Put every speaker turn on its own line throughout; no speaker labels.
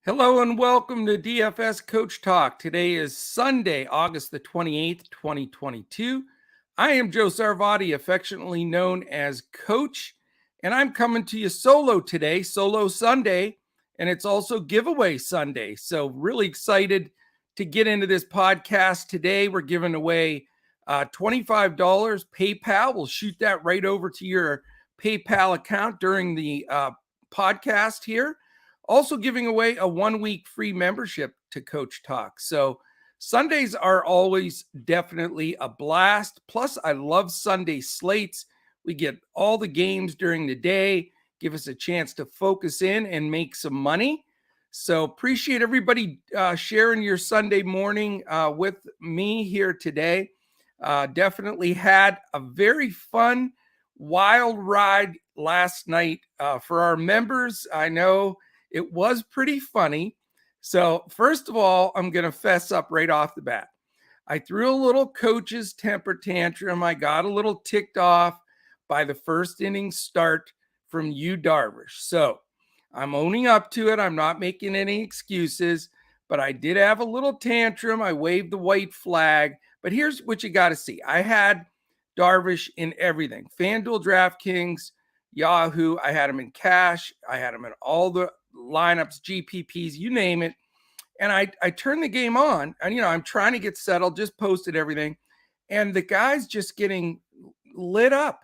Hello and welcome to DFS Coach Talk. Today is Sunday, August the 28th, 2022. I am Joe Sarvati, affectionately known as Coach, and I'm coming to you solo today, Solo Sunday, and it's also Giveaway Sunday. So really excited to get into this podcast today. We're giving away $25 PayPal. We'll shoot that right over to your PayPal account during the podcast here. Also giving away a 1-week free membership to Coach Talk. So Sundays are always definitely a blast. Plus, I love Sunday slates. We get all the games during the day, give us a chance to focus in and make some money. So appreciate everybody sharing your Sunday morning with me here today. Definitely had a very fun, wild ride last night for our members. I know it was pretty funny. So first of all, I'm going to fess up right off the bat. I threw a little coach's temper tantrum. I got a little ticked off by the first inning start from Yu Darvish. So I'm owning up to it. I'm not making any excuses, but I did have a little tantrum. I waved the white flag. But here's what you got to see. I had Darvish in everything. FanDuel, DraftKings, Yahoo. I had him in cash. I had him in all the lineups, GPPs, you name it. And I turned the game on and, I'm trying to get settled, just posted everything. And the guy's just getting lit up.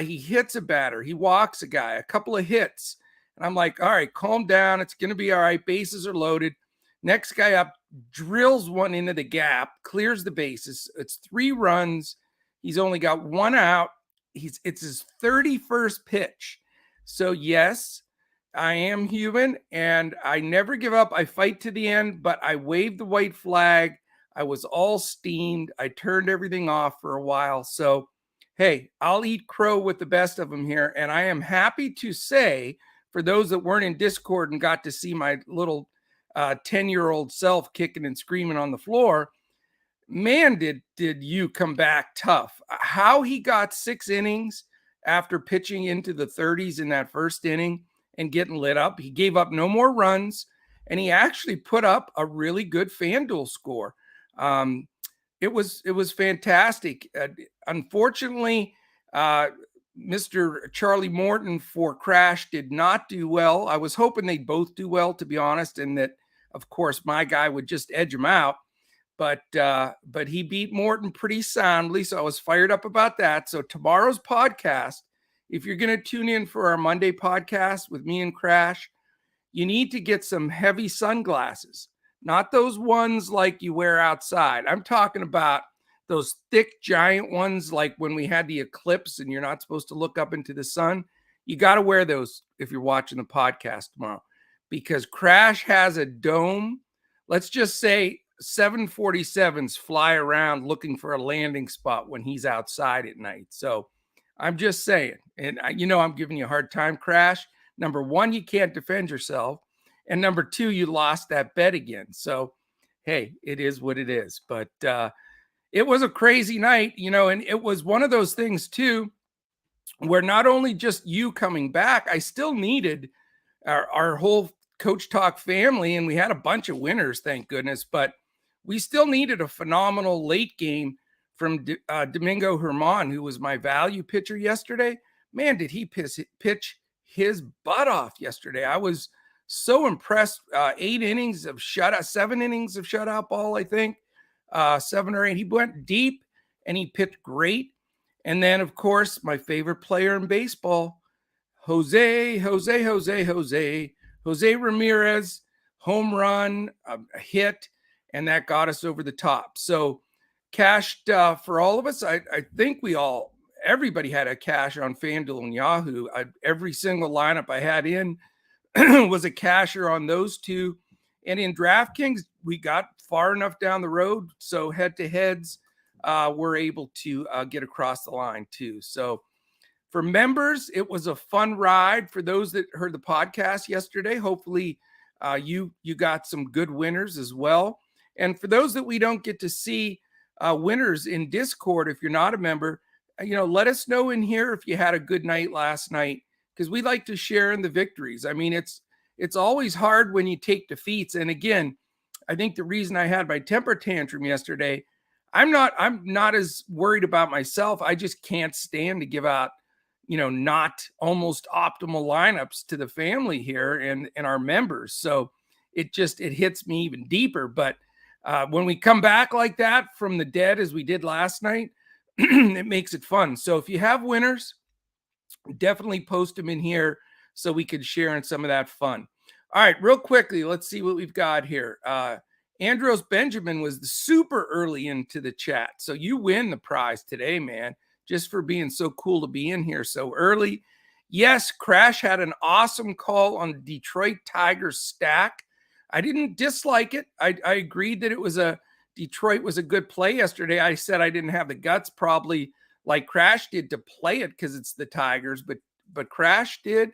He hits a batter. He walks a guy, a couple of hits. And I'm like, all right, calm down. It's going to be all right. Bases are loaded. Next guy up drills one into the gap, clears the bases. It's 3 runs. He's only got 1 out. It's his 31st pitch. So yes, I am human and I never give up. I fight to the end, but I waved the white flag. I was all steamed. I turned everything off for a while. So, hey, I'll eat crow with the best of them here. And I am happy to say, for those that weren't in Discord and got to see my little 10-year-old self kicking and screaming on the floor, man, did you come back tough. How he got 6 innings after pitching into the 30s in that first inning and getting lit up. He gave up no more runs, and he actually put up a really good FanDuel score. It was fantastic. Unfortunately, Mr. Charlie Morton for Crash did not do well. I was hoping they'd both do well, to be honest, and that, of course, my guy would just edge him out. But he beat Morton pretty soundly, so I was fired up about that. So tomorrow's podcast, if you're going to tune in for our Monday podcast with me and Crash, you need to get some heavy sunglasses, not those ones like you wear outside. I'm talking about those thick, giant ones like when we had the eclipse and you're not supposed to look up into the sun. You got to wear those if you're watching the podcast tomorrow, because Crash has a dome. Let's just say 747s fly around looking for a landing spot when he's outside at night. So I'm just saying, and I'm giving you a hard time, Crash. Number 1, you can't defend yourself. And number 2, you lost that bet again. So, hey, it is what it is. But it was a crazy night, and it was one of those things too, where not only just you coming back, I still needed our whole Coach Talk family, and we had a bunch of winners, thank goodness, but we still needed a phenomenal late game from Domingo Germán, who was my value pitcher yesterday. Man, did he pitch his butt off yesterday. I was so impressed. 8 innings of shutout, 7 innings of shutout ball, I think, 7 or 8. He went deep and he pitched great. And then, of course, my favorite player in baseball, Jose Ramirez, home run, a hit, and that got us over the top. So cashed for all of us. I think everybody had a cash on FanDuel and Yahoo. Every single lineup I had in was a casher on those two. And in DraftKings, we got far enough down the road, so head-to-heads we're able to get across the line too. So for members, it was a fun ride. For those that heard the podcast yesterday, hopefully you got some good winners as well. And for those that we don't get to see winners in Discord, if you're not a member, let us know in here if you had a good night last night, because we like to share in the victories. I mean, it's always hard when you take defeats. And again, I think the reason I had my temper tantrum yesterday, I'm not as worried about myself. I just can't stand to give out, not almost optimal lineups to the family here and our members. So it hits me even deeper. But when we come back like that from the dead, as we did last night, it makes it fun. So if you have winners, definitely post them in here so we can share in some of that fun. All right, real quickly, let's see what we've got here. Andros Benjamin was super early into the chat. So you win the prize today, man, just for being so cool to be in here so early. Yes, Crash had an awesome call on the Detroit Tigers stack. I didn't dislike it. I agreed that Detroit was a good play yesterday. I said I didn't have the guts probably like Crash did to play it because it's the Tigers, but Crash did,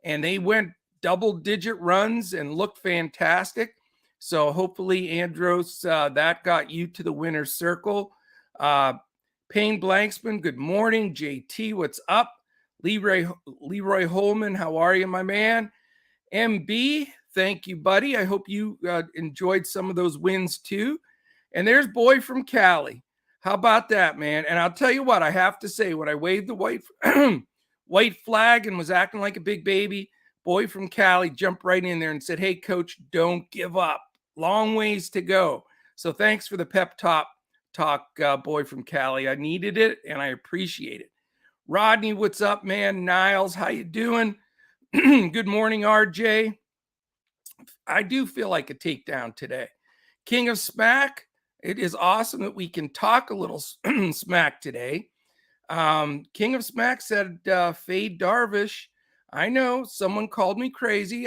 and they went double-digit runs and looked fantastic. So hopefully, Andros, that got you to the winner's circle. Payne Blanksman, good morning. JT, what's up? Leroy Holman, how are you, my man? MB, thank you, buddy. I hope you enjoyed some of those wins too. And there's Boy from Cali. How about that, man? And I'll tell you what, I have to say, when I waved the white flag and was acting like a big baby, Boy from Cali jumped right in there and said, hey, coach, don't give up. Long ways to go. So thanks for the pep talk, Boy from Cali. I needed it, and I appreciate it. Rodney, what's up, man? Niles, how you doing? Good morning, RJ. I do feel like a takedown today. King of Smack, it is awesome that we can talk a little smack today. King of Smack said, fade Darvish. I know someone called me crazy.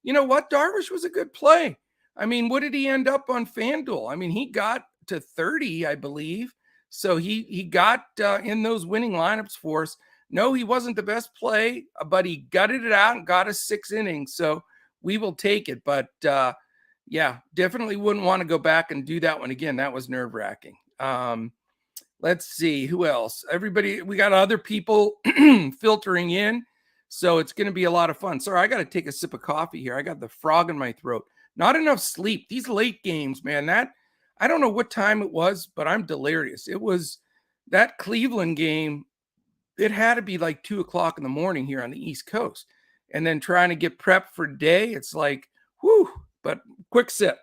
You know what? Darvish was a good play. I mean, what did he end up on FanDuel? I mean, he got to 30, I believe. So he got in those winning lineups for us. No, he wasn't the best play, but he gutted it out and got us 6 innings. So we will take it. But yeah, definitely wouldn't want to go back and do that one again. That was nerve-wracking. Let's see who else. Everybody, we got other people filtering in. So it's going to be a lot of fun. Sorry, I got to take a sip of coffee here. I got the frog in my throat. Not enough sleep. These late games, man, I don't know what time it was, but I'm delirious. It was that Cleveland game. It had to be like 2 o'clock in the morning here on the East Coast. And then trying to get prepped for day. It's like, whew, but quick sip.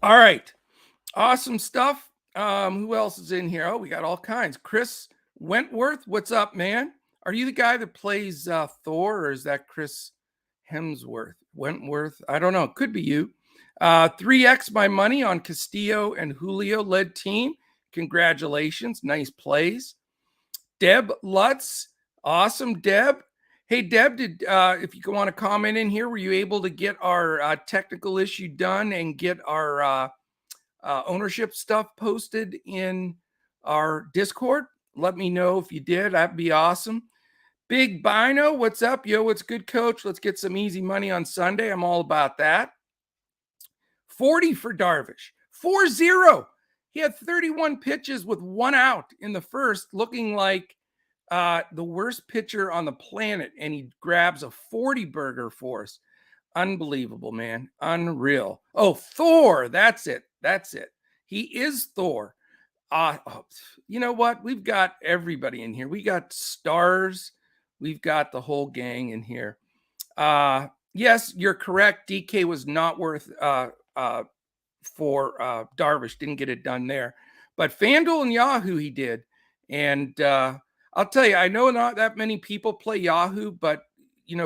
All right. Awesome stuff. Who else is in here? Oh, we got all kinds. Chris Wentworth, what's up, man? Are you the guy that plays Thor, or is that Chris Hemsworth? Wentworth? I don't know. Could be you. 3x my money on Castillo and Julio led team. Congratulations. Nice plays. Deb Lutz. Awesome, Deb. Hey, Deb, if you want to comment in here, were you able to get our technical issue done and get our ownership stuff posted in our Discord? Let me know if you did. That'd be awesome. Big Bino, what's up? Yo, what's good, coach? Let's get some easy money on Sunday. I'm all about that. 40 for Darvish. 4-0. He had 31 pitches with 1 out in the first, looking like the worst pitcher on the planet, and he grabs a 40 burger for us. Unbelievable, man. Unreal. Oh, Thor. That's it. He is Thor. You know what? We've got everybody in here. We got stars. We've got the whole gang in here. Yes, you're correct. DK was not worth for Darvish. Didn't get it done there. But FanDuel and Yahoo he did. And I'll tell you, I know not that many people play Yahoo, but,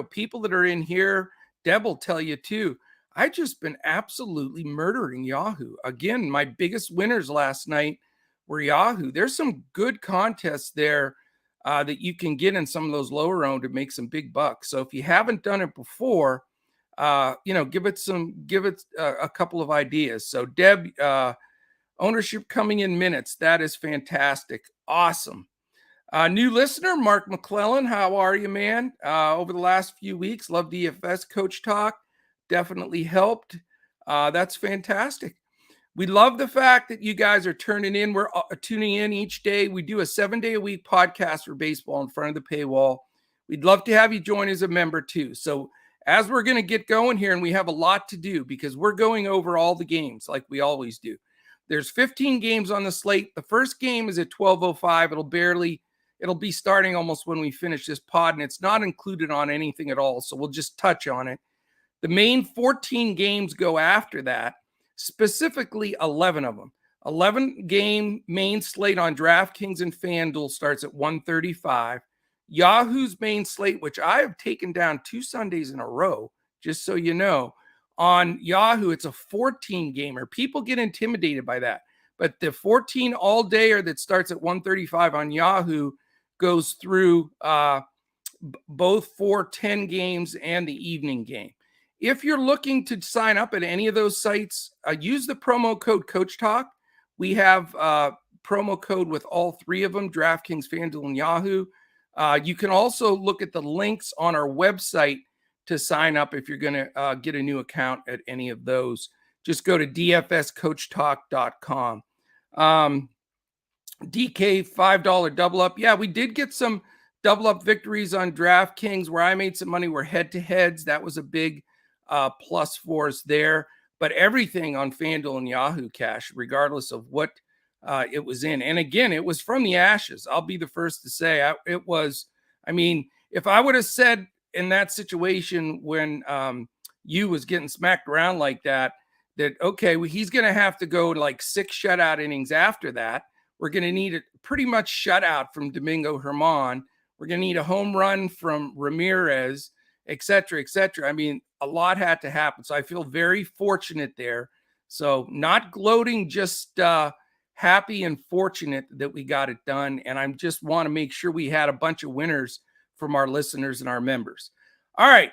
people that are in here, Deb will tell you too. I just been absolutely murdering Yahoo. Again, my biggest winners last night were Yahoo. There's some good contests there that you can get in some of those lower owned to make some big bucks. So if you haven't done it before, give it a couple of ideas. So Deb, ownership coming in minutes. That is fantastic. Awesome. New listener, Mark McClellan. How are you, man? Over the last few weeks, love DFS coach talk. Definitely helped. That's fantastic. We love the fact that you guys are turning in. We're tuning in each day. We do a 7-day-a-week podcast for baseball in front of the paywall. We'd love to have you join as a member too. So as we're going to get going here, and we have a lot to do because we're going over all the games like we always do. There's 15 games on the slate. The first game is at 12:05. It'll be starting almost when we finish this pod, and it's not included on anything at all. So we'll just touch on it. The main 14 games go after that, specifically 11 of them. 11 game main slate on DraftKings and FanDuel starts at 1:35. Yahoo's main slate, which I have taken down 2 Sundays in a row, just so you know, on Yahoo, it's a 14 gamer. People get intimidated by that. But the 14 all dayer that starts at 1:35 on Yahoo goes through both for 10 games and the evening game. If you're looking to sign up at any of those sites, use the promo code Coach Talk. We have promo code with all 3 of them, DraftKings, FanDuel, and Yahoo. You can also look at the links on our website to sign up if you're going to get a new account at any of those. Just go to dfscoachtalk.com. DK $5 double up. Yeah, we did get some double up victories on DraftKings where I made some money. Were head-to-heads. That was a big plus for us there. But everything on FanDuel and Yahoo cash, regardless of what it was in. And again, it was from the ashes. I'll be the first to say if I would have said in that situation when you was getting smacked around like that, okay, well, he's going to have to go like 6 shutout innings after that. We're going to need a pretty much shutout from Domingo Germán. We're going to need a home run from Ramirez, et cetera, et cetera. I mean, a lot had to happen. So I feel very fortunate there. So not gloating, just happy and fortunate that we got it done. And I just want to make sure we had a bunch of winners from our listeners and our members. All right.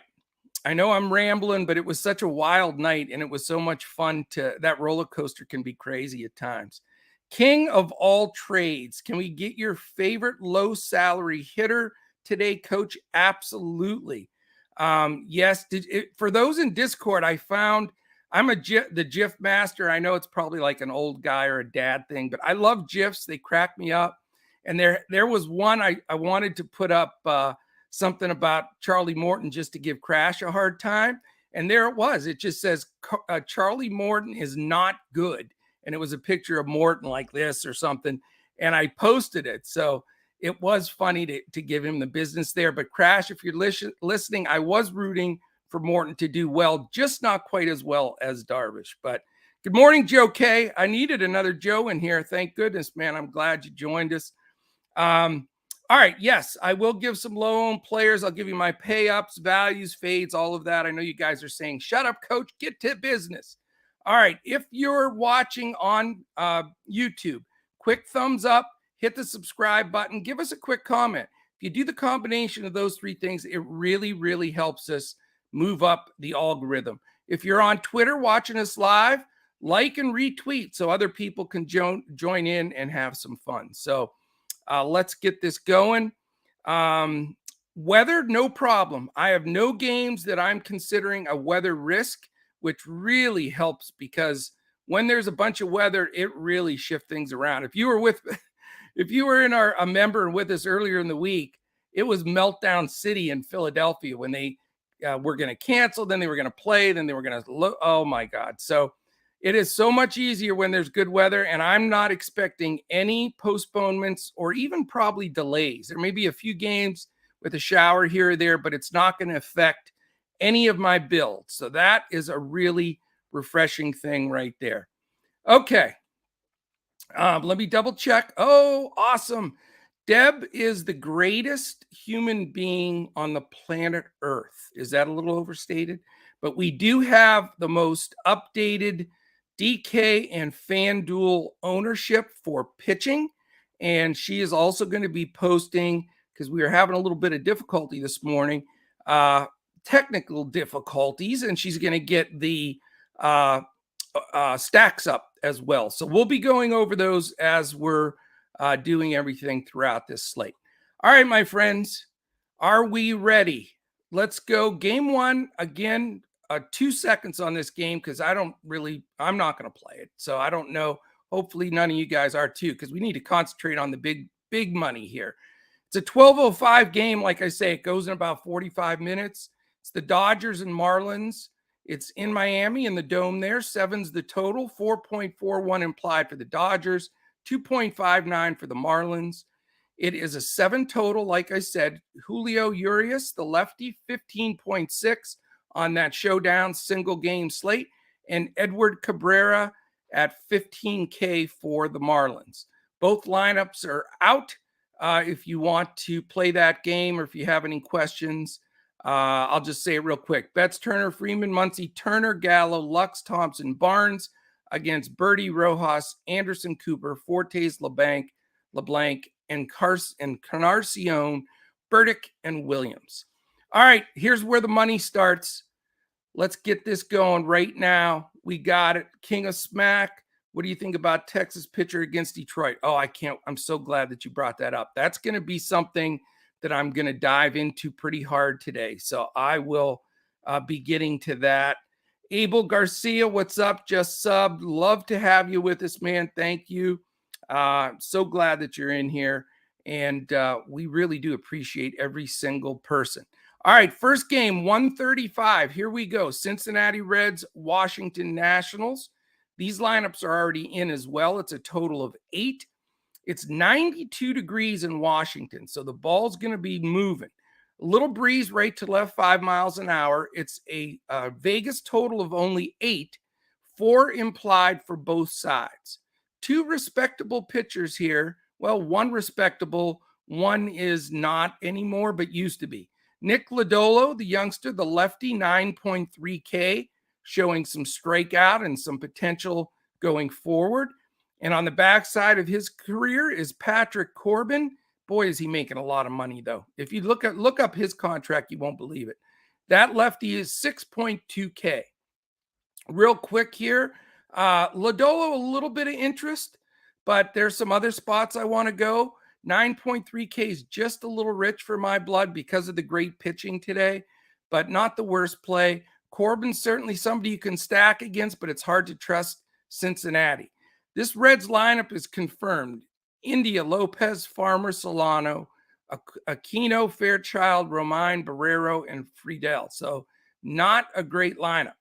I know I'm rambling, but it was such a wild night and it was so much fun. That roller coaster can be crazy at times. King of all trades. Can we get your favorite low salary hitter today, Coach? Absolutely. Yes. For those in Discord, I found the GIF master. I know it's probably like an old guy or a dad thing, but I love GIFs. They crack me up. And there was one I wanted to put up something about Charlie Morton just to give Crash a hard time. And there it was. It just says Charlie Morton is not good. And it was a picture of Morton like this or something. And I posted it. So it was funny to give him the business there. But Crash, if you're listening, I was rooting for Morton to do well, just not quite as well as Darvish. But good morning, Joe K. I needed another Joe in here. Thank goodness, man. I'm glad you joined us. All right. Yes, I will give some low-owned players. I'll give you my pay-ups, values, fades, all of that. I know you guys are saying, shut up, Coach, get to business. All right. If you're watching on YouTube, quick thumbs up, hit the subscribe button, give us a quick comment. If you do the combination of those 3 things, it really, really helps us move up the algorithm. If you're on Twitter watching us live, like and retweet so other people can join in and have some fun. So let's get this going. Weather, no problem. I have no games that I'm considering a weather risk, which really helps because when there's a bunch of weather, it really shifts things around. If you were a member and with us earlier in the week, it was Meltdown City in Philadelphia when they were going to cancel, then they were going to play, then they were going to oh my God. So it is so much easier when there's good weather, and I'm not expecting any postponements or even probably delays. There may be a few games with a shower here or there, but it's not going to affect any of my builds. So that is a really refreshing thing right there. Okay. Let me double check. Oh, awesome. Deb is the greatest human being on the planet Earth. Is that a little overstated? But we do have the most updated DK and FanDuel ownership for pitching. And she is also going to be posting, because we were having a little bit of difficulty this morning, technical difficulties, and she's going to get the stacks up as well. So we'll be going over those as we're doing everything throughout this slate. All right, my friends, are we ready? Let's go. Game 1, again, 2 seconds on this game because I'm not going to play it. So I don't know. Hopefully none of you guys are too, because we need to concentrate on the big money here. It's a 12:05 game. Like I say, it goes in about 45 minutes. It's the Dodgers and Marlins. It's in Miami in the Dome there. 7's the total, 4.41 implied for the Dodgers, 2.59 for the Marlins. It is a 7 total, like I said. Julio Urias, the lefty, 15.6 on that showdown single game slate, and Edward Cabrera at 15K for the Marlins. Both lineups are out. If you want to play that game or if you have any questions, I'll just say it real quick. Betts, Turner, Freeman, Muncy, Turner, Gallo, Lux, Thompson, Barnes against Birdie, Rojas, Anderson, Cooper, Fortes, LeBlanc, and Carnacion, Burdick, and Williams. All right, here's where the money starts. Let's get this going right now. We got it. King of Smack. What do you think about Texas pitcher against Detroit? Oh, I'm so glad that you brought that up. That's going to be something that I'm going to dive into pretty hard today. So I will be getting to that. Abel Garcia, what's up? Just subbed. Love to have you with us, man. Thank you. So glad that you're in here. And we really do appreciate every single person. All right, first game, 135. Here we go. Cincinnati Reds, Washington Nationals. These lineups are already in as well. It's a total of 8. It's 92 degrees in Washington, so the ball's going to be moving. A little breeze right to left, 5 miles an hour. It's a Vegas total of only 8, 4 implied for both sides. 2 respectable pitchers here. Well, one respectable, one is not anymore, but used to be. Nick Lodolo, the youngster, the lefty, 9.3K, showing some strikeout and some potential going forward. And on the backside of his career is Patrick Corbin. Boy, is he making a lot of money, though. If you look up his contract, you won't believe it. That lefty is 6.2K. Real quick here, Lodolo, a little bit of interest, but there's some other spots I want to go. 9.3K is just a little rich for my blood because of the great pitching today, but not the worst play. Corbin's certainly somebody you can stack against, but it's hard to trust Cincinnati. This Reds lineup is confirmed. India, Lopez, Farmer, Solano, Aquino, Fairchild, Romine, Barrero, and Friedel. So not a great lineup.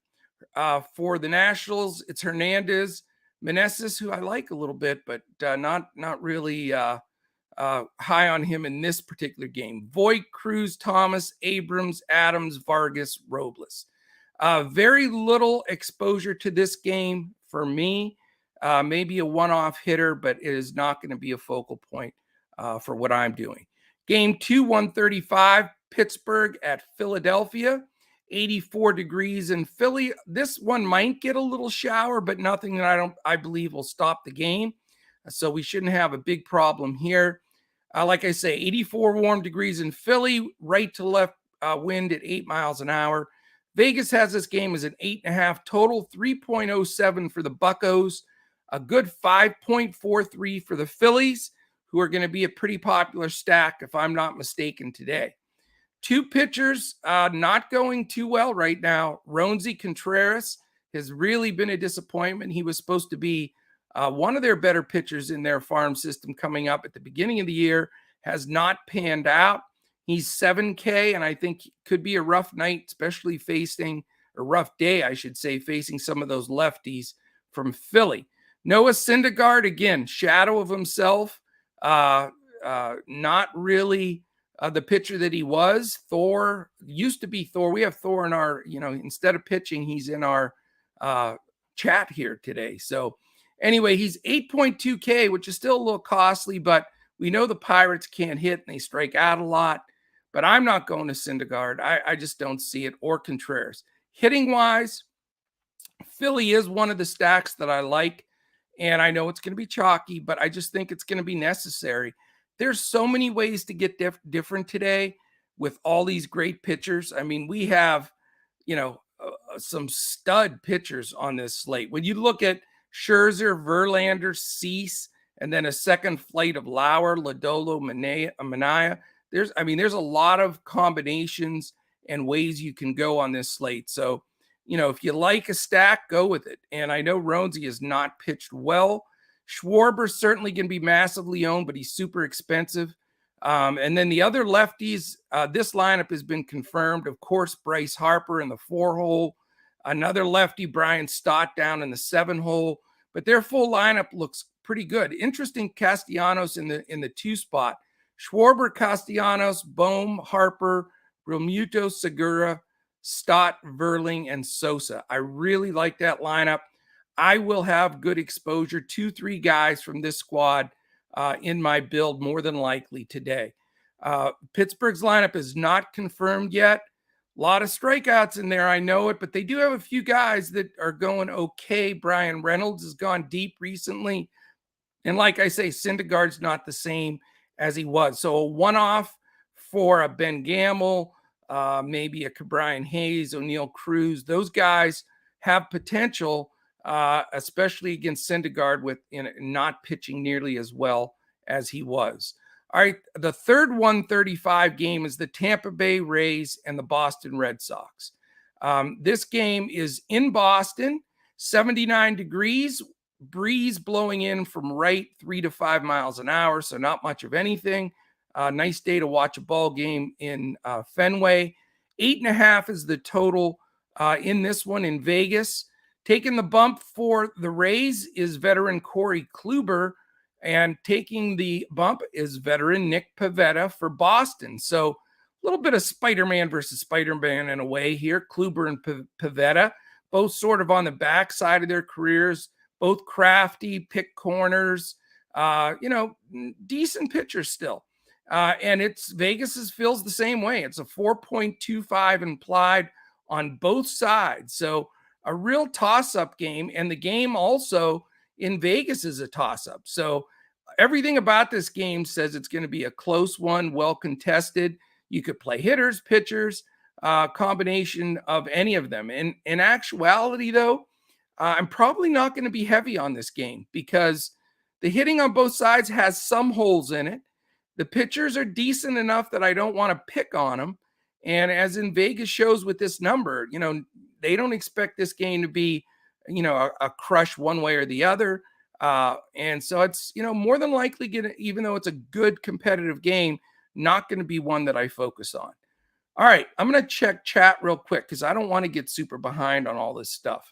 For the Nationals, it's Hernandez, Meneses, who I like a little bit, but not really high on him in this particular game. Voit, Cruz, Thomas, Abrams, Adams, Vargas, Robles. Very little exposure to this game for me. Maybe a one-off hitter, but it is not going to be a focal point for what I'm doing. Game 2, 135, Pittsburgh at Philadelphia. 84 degrees in Philly. This one might get a little shower, but nothing that I believe will stop the game. So we shouldn't have a big problem here. Like I say, 84 warm degrees in Philly, right to left wind at 8 miles an hour. Vegas has this game as an 8.5 total, 3.07 for the Buccos, a good 5.43 for the Phillies, who are going to be a pretty popular stack, if I'm not mistaken, today. 2 pitchers not going too well right now. Roansy Contreras has really been a disappointment. He was supposed to be one of their better pitchers in their farm system coming up at the beginning of the year, has not panned out. He's 7K, and I think could be a rough night, especially facing a rough day, I should say, facing some of those lefties from Philly. Noah Syndergaard, again, shadow of himself, not really the pitcher that he was. Thor used to be Thor. We have Thor in our, instead of pitching, he's in our chat here today. So anyway, he's 8.2K, which is still a little costly, but we know the Pirates can't hit and they strike out a lot. But I'm not going to Syndergaard. I just don't see it, or Contreras. Hitting wise, Philly is one of the stacks that I like. And I know it's going to be chalky, but I just think it's going to be necessary. There's so many ways to get different today with all these great pitchers. I mean, we have, some stud pitchers on this slate. When you look at Scherzer, Verlander, Cease, and then a second flight of Lauer, Lodolo, Manaea, there's a lot of combinations and ways you can go on this slate. So, if you like a stack, go with it. And I know Roansy has not pitched well. Schwarber's certainly going to be massively owned, but he's super expensive. And then the other lefties, this lineup has been confirmed. Of course, Bryce Harper in the 4-hole, another lefty, Brian Stott, down in the 7-hole. But their full lineup looks pretty good. Interesting, Castellanos in the 2 spot. Schwarber, Castellanos, Bohm, Harper, Realmuto, Segura, Stott, Verling, and Sosa. I really like that lineup. I will have good exposure, 2-3 guys from this squad in my build more than likely today. Pittsburgh's lineup is not confirmed yet. A lot of strikeouts in there, I know it, but they do have a few guys that are going okay. Brian Reynolds has gone deep recently. And like I say, Syndergaard's not the same as he was. So a one-off for a Ben Gamble, maybe a Brian Hayes, O'Neill Cruz. Those guys have potential, especially against Syndergaard with not pitching nearly as well as he was. All right, the third 135 game is the Tampa Bay Rays and the Boston Red Sox. This game is in Boston, 79 degrees, breeze blowing in from right 3 to 5 miles an hour, so not much of anything. Nice day to watch a ball game in Fenway. 8.5 is the total in this one in Vegas. Taking the bump for the Rays is veteran Corey Kluber, and taking the bump is veteran Nick Pivetta for Boston. So a little bit of Spider-Man versus Spider-Man in a way here. Kluber and Pivetta, both sort of on the backside of their careers, both crafty, pick corners, decent pitchers still. And it's Vegas feels the same way. It's a 4.25 implied on both sides. So a real toss-up game. And the game also in Vegas is a toss-up. So everything about this game says it's going to be a close one, well contested. You could play hitters, pitchers, combination of any of them. In actuality, though, I'm probably not going to be heavy on this game because the hitting on both sides has some holes in it. The pitchers are decent enough that I don't want to pick on them. And as in Vegas shows with this number, they don't expect this game to be, a crush one way or the other. And so it's, more than likely even though it's a good competitive game, not going to be one that I focus on. All right, I'm going to check chat real quick because I don't want to get super behind on all this stuff.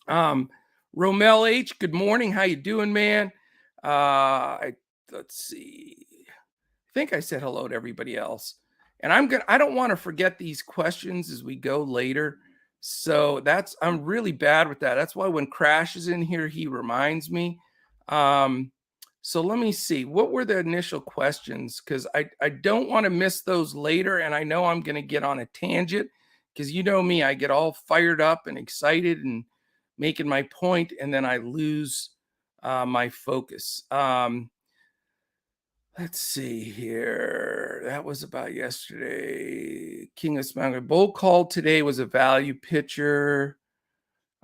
Romel H, good morning. How you doing, man? Let's see. I think I said hello to everybody else. And I don't want to forget these questions as we go later. So I'm really bad with that. That's why when Crash is in here, he reminds me. So let me see. What were the initial questions? Because I don't want to miss those later. And I know I'm going to get on a tangent because you know me, I get all fired up and excited and making my point, and then I lose my focus. Let's see here. That was about yesterday. King of Smack. Bull called today was a value pitcher.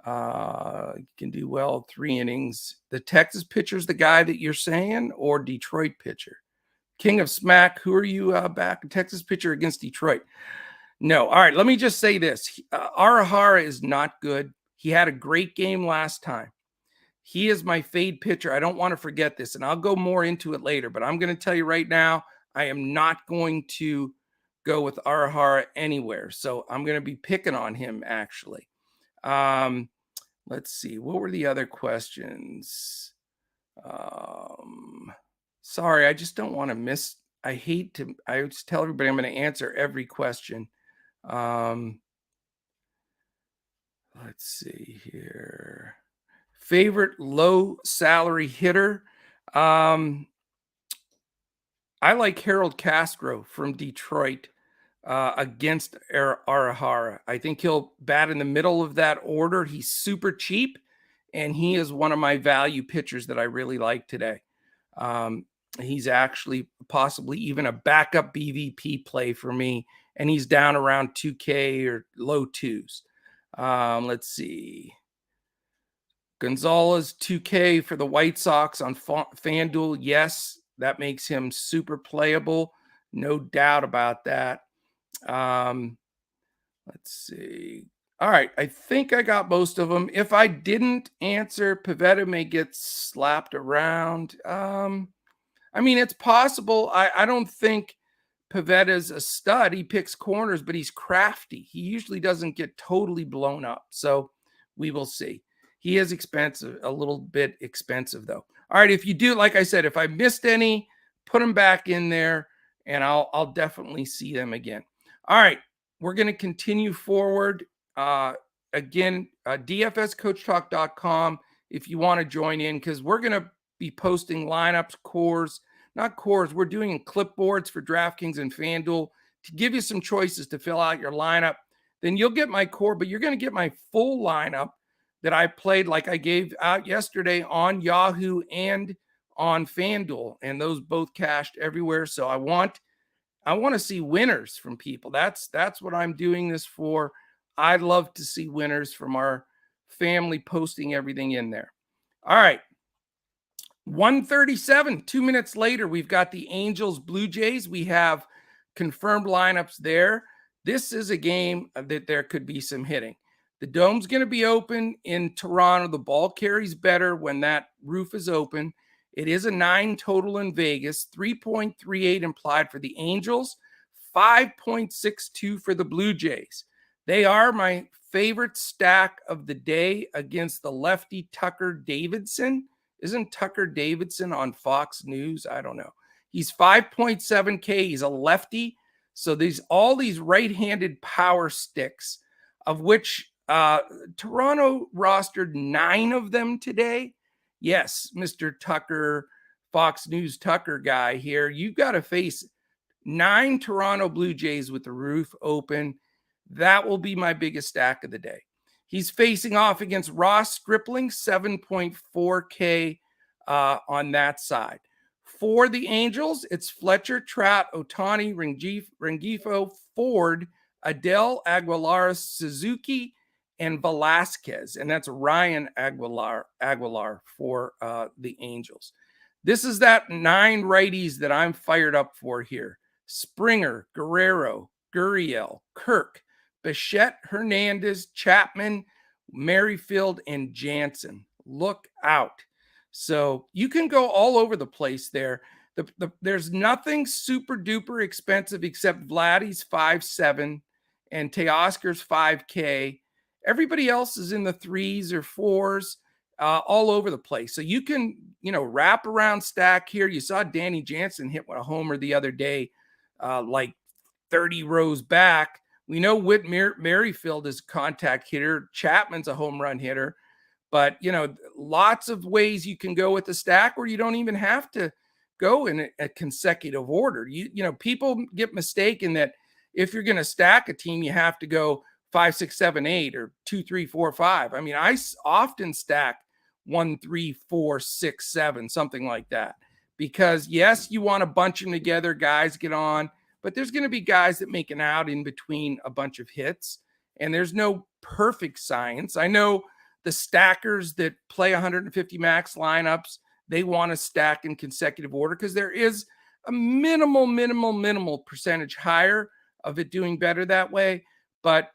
Can do well 3 innings. The Texas pitcher's the guy that you're saying, or Detroit pitcher? King of Smack, who are you back? Texas pitcher against Detroit. No. All right, let me just say this. Arahara is not good. He had a great game last time. He is my fade pitcher. I don't want to forget this, and I'll go more into it later, but I'm going to tell you right now, I am not going to go with Arahara anywhere. So I'm going to be picking on him, actually. Let's see. What were the other questions? Sorry, I just don't want to miss. I just tell everybody I'm going to answer every question. Let's see here. Favorite low salary hitter. I like Harold Castro from Detroit against Arahara. I think he'll bat in the middle of that order. He's super cheap, and he is one of my value pitchers that I really like today. He's actually possibly even a backup BVP play for me, and he's down around 2K or low 2s. Let's see. Gonzalez 2K for the White Sox on FanDuel. Yes, that makes him super playable. No doubt about that. Let's see. All right. I think I got most of them. If I didn't answer, Pivetta may get slapped around. I I mean, it's possible. I don't think Pavetta's a stud. He picks corners, but he's crafty. He usually doesn't get totally blown up. So we will see. He is expensive, a little bit expensive though. All right, if you do, like I said, if I missed any, put them back in there, and I'll definitely see them again. All right, we're going to continue forward. Again, dfscoachtalk.com if you want to join in, because we're going to be posting lineups, cores, not cores. We're doing clipboards for DraftKings and FanDuel to give you some choices to fill out your lineup. Then you'll get my core, but you're going to get my full lineup that I played like I gave out yesterday on Yahoo and on FanDuel, and those both cashed everywhere. So I want to see winners from people. That's what I'm doing this for. I'd love to see winners from our family posting everything in there. All right. 1:37, 2 minutes later, we've got the Angels Blue Jays. We have confirmed lineups there. This is a game that there could be some hitting. The dome's going to be open in Toronto. The ball carries better when that roof is open. It is a 9 total in Vegas, 3.38 implied for the Angels, 5.62 for the Blue Jays. They are my favorite stack of the day against the lefty Tucker Davidson. Isn't Tucker Davidson on Fox News? I don't know. He's 5.7K. He's a lefty. So all these right-handed power sticks, of which Toronto rostered 9 of them today. Yes, Mr. Tucker, Fox News Tucker guy here. You've got to face 9 Toronto Blue Jays with the roof open. That will be my biggest stack of the day. He's facing off against Ross Stripling, 7.4K on that side. For the Angels, it's Fletcher, Trout, Ohtani, Rengifo, Ford, Adele, Aguilar, Suzuki, and Velasquez. And that's Ryan Aguilar for the Angels. This is that 9 righties that I'm fired up for here. Springer, Guerrero, Gurriel, Kirk, Bichette, Hernandez, Chapman, Merrifield, and Jansen. Look out. So you can go all over the place there. There's nothing super duper expensive except Vladdy's 5.7 and Teoscar's 5K. Everybody else is in the 3s or 4s all over the place. So you can, wrap around stack here. You saw Danny Jansen hit a homer the other day, like 30 rows back. We know Whit Merrifield is a contact hitter. Chapman's a home run hitter. But, lots of ways you can go with the stack, or you don't even have to go in a consecutive order. People get mistaken that if you're going to stack a team, you have to go 5, 6, 7, 8 or 2, 3, 4, 5. I mean, I often stack 1, 3, 4, 6, 7, something like that. Because, yes, you want to bunch them together, guys get on. But there's going to be guys that make an out in between a bunch of hits, and there's no perfect science. I know the stackers that play 150 max lineups, they want to stack in consecutive order because there is a minimal percentage higher of it doing better that way. But,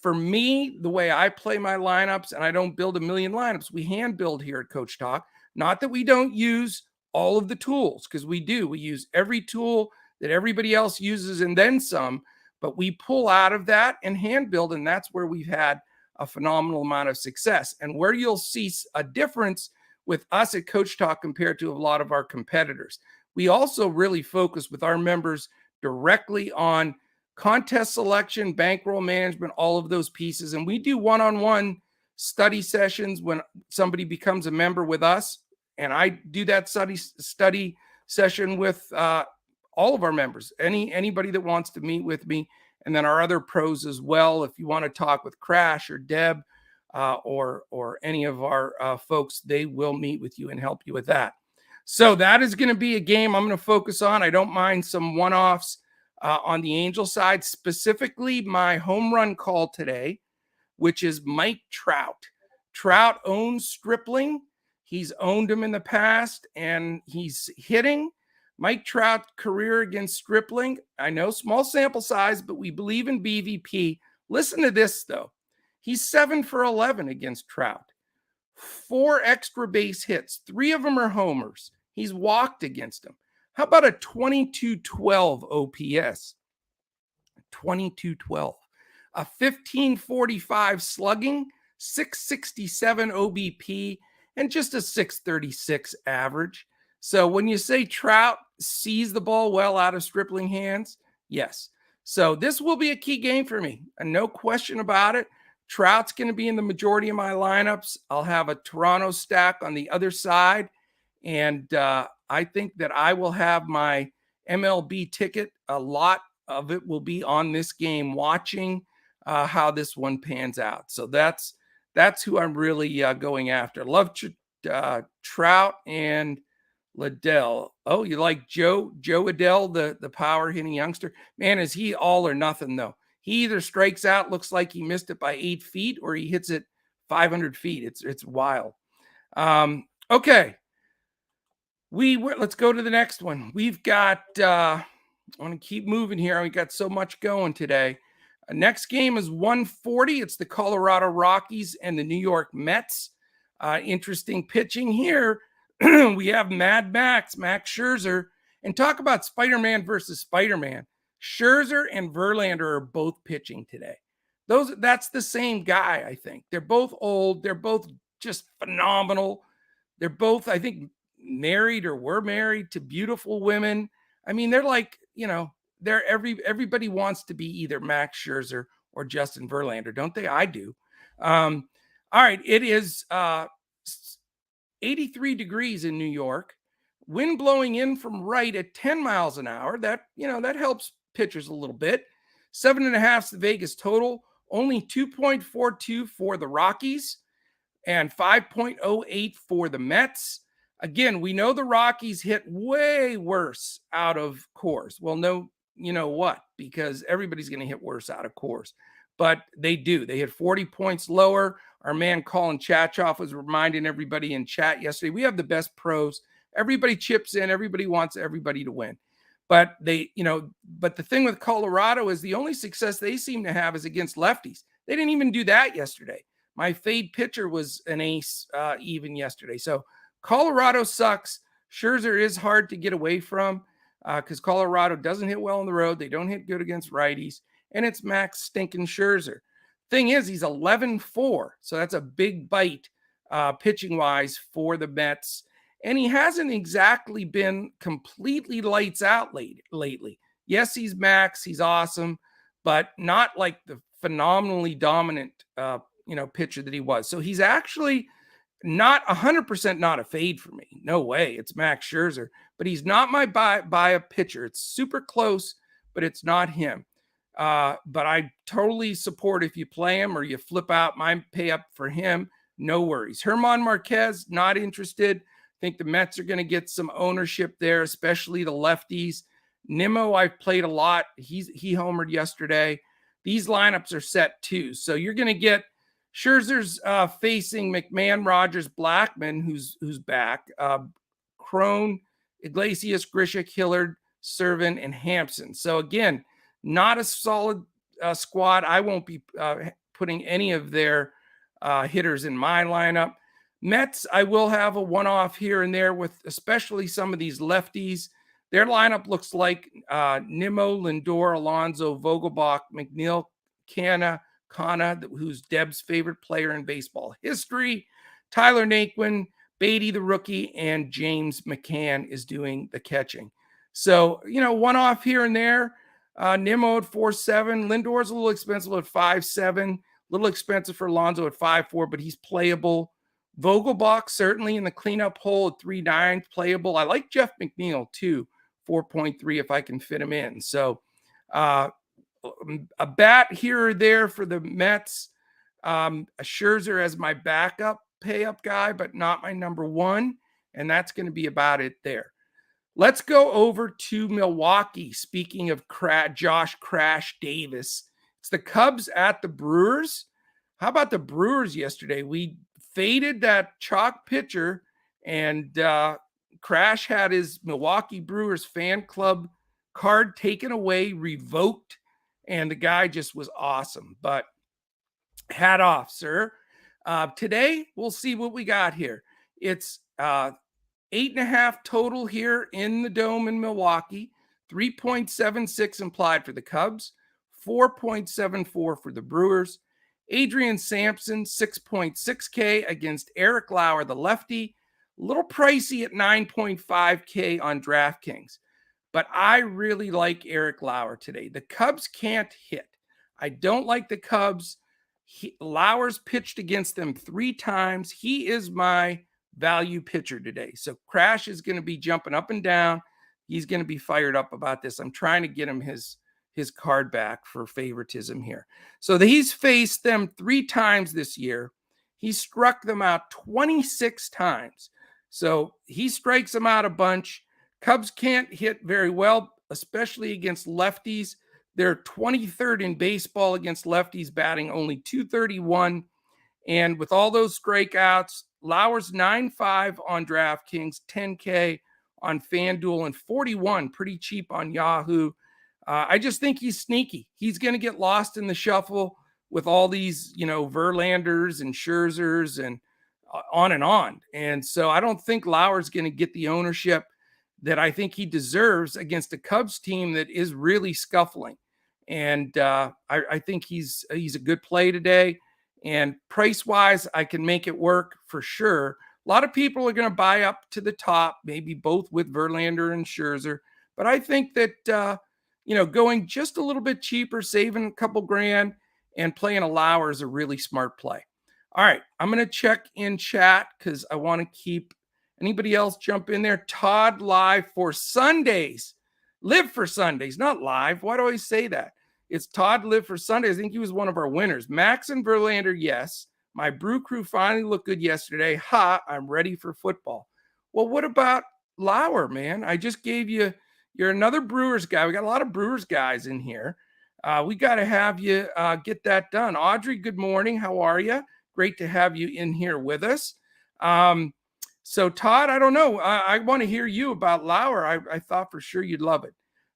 for me, the way I play my lineups, and I don't build a million lineups, we hand build here at Coach Talk. Not that we don't use all of the tools, because we do. We use every tool that everybody else uses and then some, but we pull out of that and hand build, and that's where we've had a phenomenal amount of success. And where you'll see a difference with us at Coach Talk compared to a lot of our competitors. We also really focus with our members directly on contest selection, bankroll management, all of those pieces. And we do one-on-one study sessions when somebody becomes a member with us. And I do that study session with all of our members, anybody that wants to meet with me, and then our other pros as well. If you want to talk with Crash or Deb or any of our folks, they will meet with you and help you with that. So that is going to be a game I'm going to focus on. I don't mind some one-offs on the Angel side, specifically my home run call today, which is Mike Trout. Trout owns Stripling. He's owned him in the past, and he's hitting. Mike Trout career against Stripling. I know small sample size, but we believe in BVP. Listen to this, though. He's 7 for 11 against Trout. 4 extra base hits. 3 of them are homers. He's walked against him. How about a 2212 OPS? 2212. A 1545 slugging, 667 OBP, and just a 636 average. So when you say Trout sees the ball well out of Stripling hands, yes. So this will be a key game for me, and no question about it. Trout's going to be in the majority of my lineups. I'll have a Toronto stack on the other side, and I think that I will have my MLB ticket. A lot of it will be on this game, watching how this one pans out. So that's who I'm really going after. Love Trout and Liddell. Oh, you like Jo Adell, the power hitting youngster? Man, is he all or nothing though? He either strikes out, looks like he missed it by 8 feet, or he hits it 500 feet. It's wild. Okay, let's go to the next one. We've got. I want to keep moving here. We got so much going today. Next game is 1:40. It's the Colorado Rockies and the New York Mets. Interesting pitching here. We have Max Scherzer, and talk about Spider-Man versus Spider-Man. Scherzer and Verlander are both pitching today. That's the same guy, I think. They're both old. They're both just phenomenal. They're both, I think, married or were married to beautiful women. I mean, they're like, everybody wants to be either Max Scherzer or Justin Verlander, don't they? I do. All right, it is 83 degrees in New York. Wind blowing in from right at 10 miles an hour. That helps pitchers a little bit. 7.5 is the Vegas total. Only 2.42 for the Rockies and 5.08 for the Mets. Again, we know the Rockies hit way worse out of Coors. Well, no, you know what? Because everybody's going to hit worse out of Coors. But they do. They hit 40 points lower. Our man Colin Chachoff was reminding everybody in chat yesterday, we have the best pros. Everybody chips in. Everybody wants everybody to win. But the thing with Colorado is the only success they seem to have is against lefties. They didn't even do that yesterday. My fade pitcher was an ace even yesterday. So Colorado sucks. Scherzer is hard to get away from because Colorado doesn't hit well on the road. They don't hit good against righties. And it's Max stinking Scherzer. Thing is, he's 11-4. So that's a big bite pitching-wise for the Mets. And he hasn't exactly been completely lights out lately. Yes, he's Max. He's awesome. But not like the phenomenally dominant pitcher that he was. So he's actually not 100% not a fade for me. No way. It's Max Scherzer. But he's not my buy a pitcher. It's super close, but it's not him. But I totally support if you play him or you flip out my pay up for him. No worries. Herman Marquez, not interested. I think the Mets are going to get some ownership there, especially the lefties. Nimmo, I've played a lot. He homered yesterday. These lineups are set too. So you're going to get Scherzer's facing McMahon, Rogers, Blackman, who's back. Crone, Iglesias, Grisham, Hillard, Servin, and Hampson. So again, not a solid squad. I won't be putting any of their hitters in my lineup. Mets, I will have a one-off here and there with especially some of these lefties. Their lineup looks like Nimmo, Lindor, Alonso, Vogelbach, McNeil, Kana, who's Deb's favorite player in baseball history, Tyler Naquin, Beatty, the rookie, and James McCann is doing the catching. So, one-off here and there. Nimmo at 4.7. Lindor's a little expensive at 5.7. A little expensive for Alonso at 5.4, but he's playable. Vogelbach certainly in the cleanup hole at 3.9, playable. I like Jeff McNeil too, 4.3 if I can fit him in. So a bat here or there for the Mets. A Scherzer as my backup pay-up guy, but not my number one. And that's going to be about it there. Let's go over to Milwaukee. Speaking of Josh Crash Davis, it's the Cubs at the Brewers. How about the Brewers yesterday? We faded that chalk pitcher, and Crash had his Milwaukee Brewers fan club card taken away, revoked, and the guy just was awesome. But hat off, sir. Today, we'll see what we got here. It's 8.5 total here in the Dome in Milwaukee. 3.76 implied for the Cubs. 4.74 for the Brewers. Adrian Sampson, 6.6K against Eric Lauer, the lefty. A little pricey at 9.5K on DraftKings. But I really like Eric Lauer today. The Cubs can't hit. I don't like the Cubs. Lauer's pitched against them 3 times. He is my value pitcher today. So Crash is going to be jumping up and down. He's going to be fired up about this. I'm trying to get him his card back for favoritism here. So he's faced them 3 times this year. He struck them out 26 times. So he strikes them out a bunch. Cubs can't hit very well, especially against lefties. They're 23rd in baseball against lefties, batting only .231. And with all those strikeouts, Lauer's 9.5 on DraftKings, 10K on FanDuel, and 41, pretty cheap on Yahoo. I just think he's sneaky. He's going to get lost in the shuffle with all these, Verlanders and Scherzers and on and on. And so I don't think Lauer's going to get the ownership that I think he deserves against a Cubs team that is really scuffling. And I think he's a good play today. And price-wise, I can make it work for sure. A lot of people are going to buy up to the top, maybe both with Verlander and Scherzer. But I think that, going just a little bit cheaper, saving a couple grand, and playing a Lauer is a really smart play. All right, I'm going to check in chat because I want to keep anybody else jump in there. Todd live for Sundays. Live for Sundays, not live. Why do I say that? It's Todd live for Sundays. I think he was one of our winners. Max and Verlander, yes. My Brew Crew finally looked good yesterday. I'm ready for football. Well, what about Lauer, man? I just gave you, you're another Brewers guy. We got a lot of Brewers guys in here. We got to have you get that done. Audrey, good morning. How are you? Great to have you in here with us. So Todd, I don't know. I want to hear you about Lauer. I thought for sure you'd love it.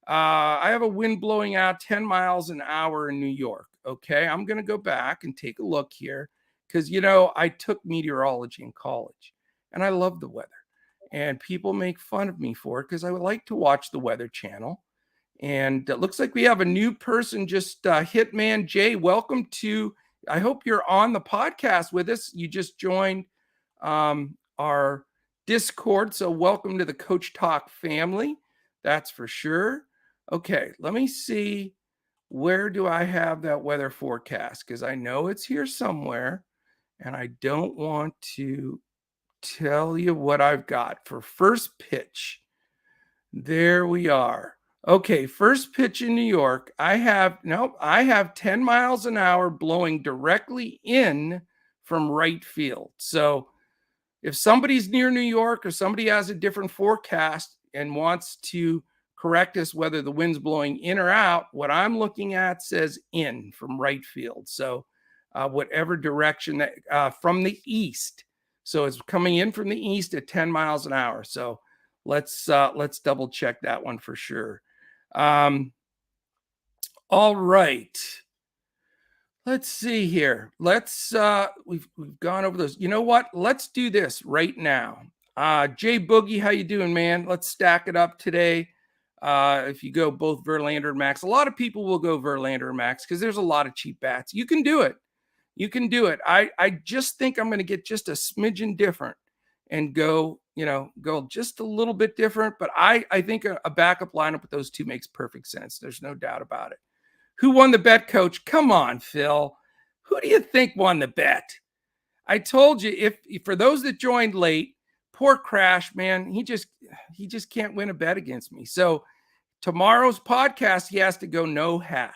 I have a wind blowing out 10 miles an hour in New York. Okay, I'm going to go back and take a look here because, I took meteorology in college and I love the weather. And people make fun of me for it because I would like to watch the Weather Channel. And it looks like we have a new person, just Hitman Jay. Welcome to, I hope you're on the podcast with us. You just joined our Discord. So welcome to the Coach Talk family. That's for sure. Okay, let me see. Where do I have that weather forecast? Because I know it's here somewhere. And I don't want to tell you what I've got for first pitch. There we are. Okay, first pitch in New York. I have 10 miles an hour blowing directly in from right field. So if somebody's near New York or somebody has a different forecast and wants to correct us whether the wind's blowing in or out, what I'm looking at says in from right field. So whatever direction that from the east. So it's coming in from the east at 10 miles an hour. So let's double check that one for sure. All right. Let's see here. We've gone over those. You know what? Let's do this right now. Jay Boogie, how you doing, man? Let's stack it up today. If you go both Verlander and Max, a lot of people will go Verlander and Max because there's a lot of cheap bats. You can do it. You can do it. I just think I'm going to get just a smidgen different and go just a little bit different. But I think a backup lineup with those two makes perfect sense. There's no doubt about it. Who won the bet, Coach? Come on, Phil. Who do you think won the bet? I told you, if for those that joined late, poor Crash, man, he just can't win a bet against me. So tomorrow's podcast, he has to go no hat.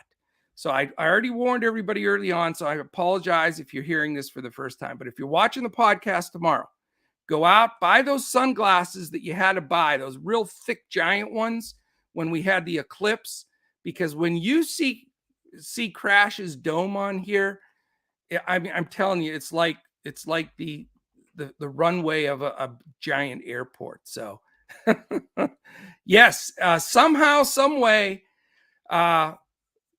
So I already warned everybody early on, so I apologize if you're hearing this for the first time. But if you're watching the podcast tomorrow, go out, buy those sunglasses that you had to buy, those real thick giant ones when we had the eclipse. Because when you see Crash's dome on here, I mean, I'm telling you, it's like the runway of a giant airport. So yes, somehow, some way,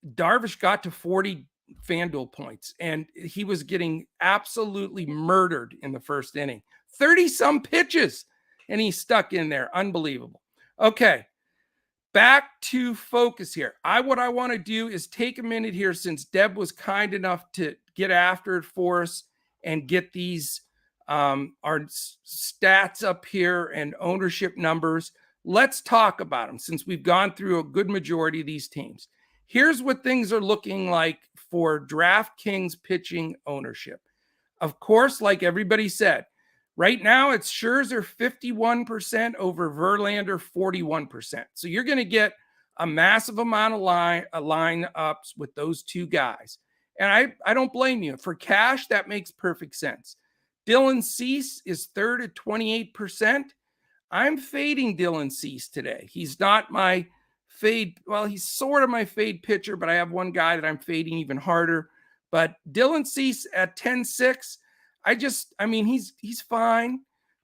Darvish got to 40 FanDuel points, and he was getting absolutely murdered in the first inning. 30 some pitches, and he's stuck in there. Unbelievable. Okay, back to focus here. What I want to do is take a minute here, since Deb was kind enough to get after it for us and get these our stats up here and ownership numbers. Let's talk about them, since we've gone through a good majority of these teams. Here's what things are looking like for DraftKings pitching ownership. Of course, like everybody said, right now it's Scherzer 51% over Verlander 41%. So you're going to get a massive amount of lineups with those two guys. And I don't blame you. For cash, that makes perfect sense. Dylan Cease is third at 28%. I'm fading Dylan Cease today. He's not my fade. Well, he's sort of my fade pitcher, but I have one guy that I'm fading even harder. But Dylan Cease at 10-6, I mean, he's fine.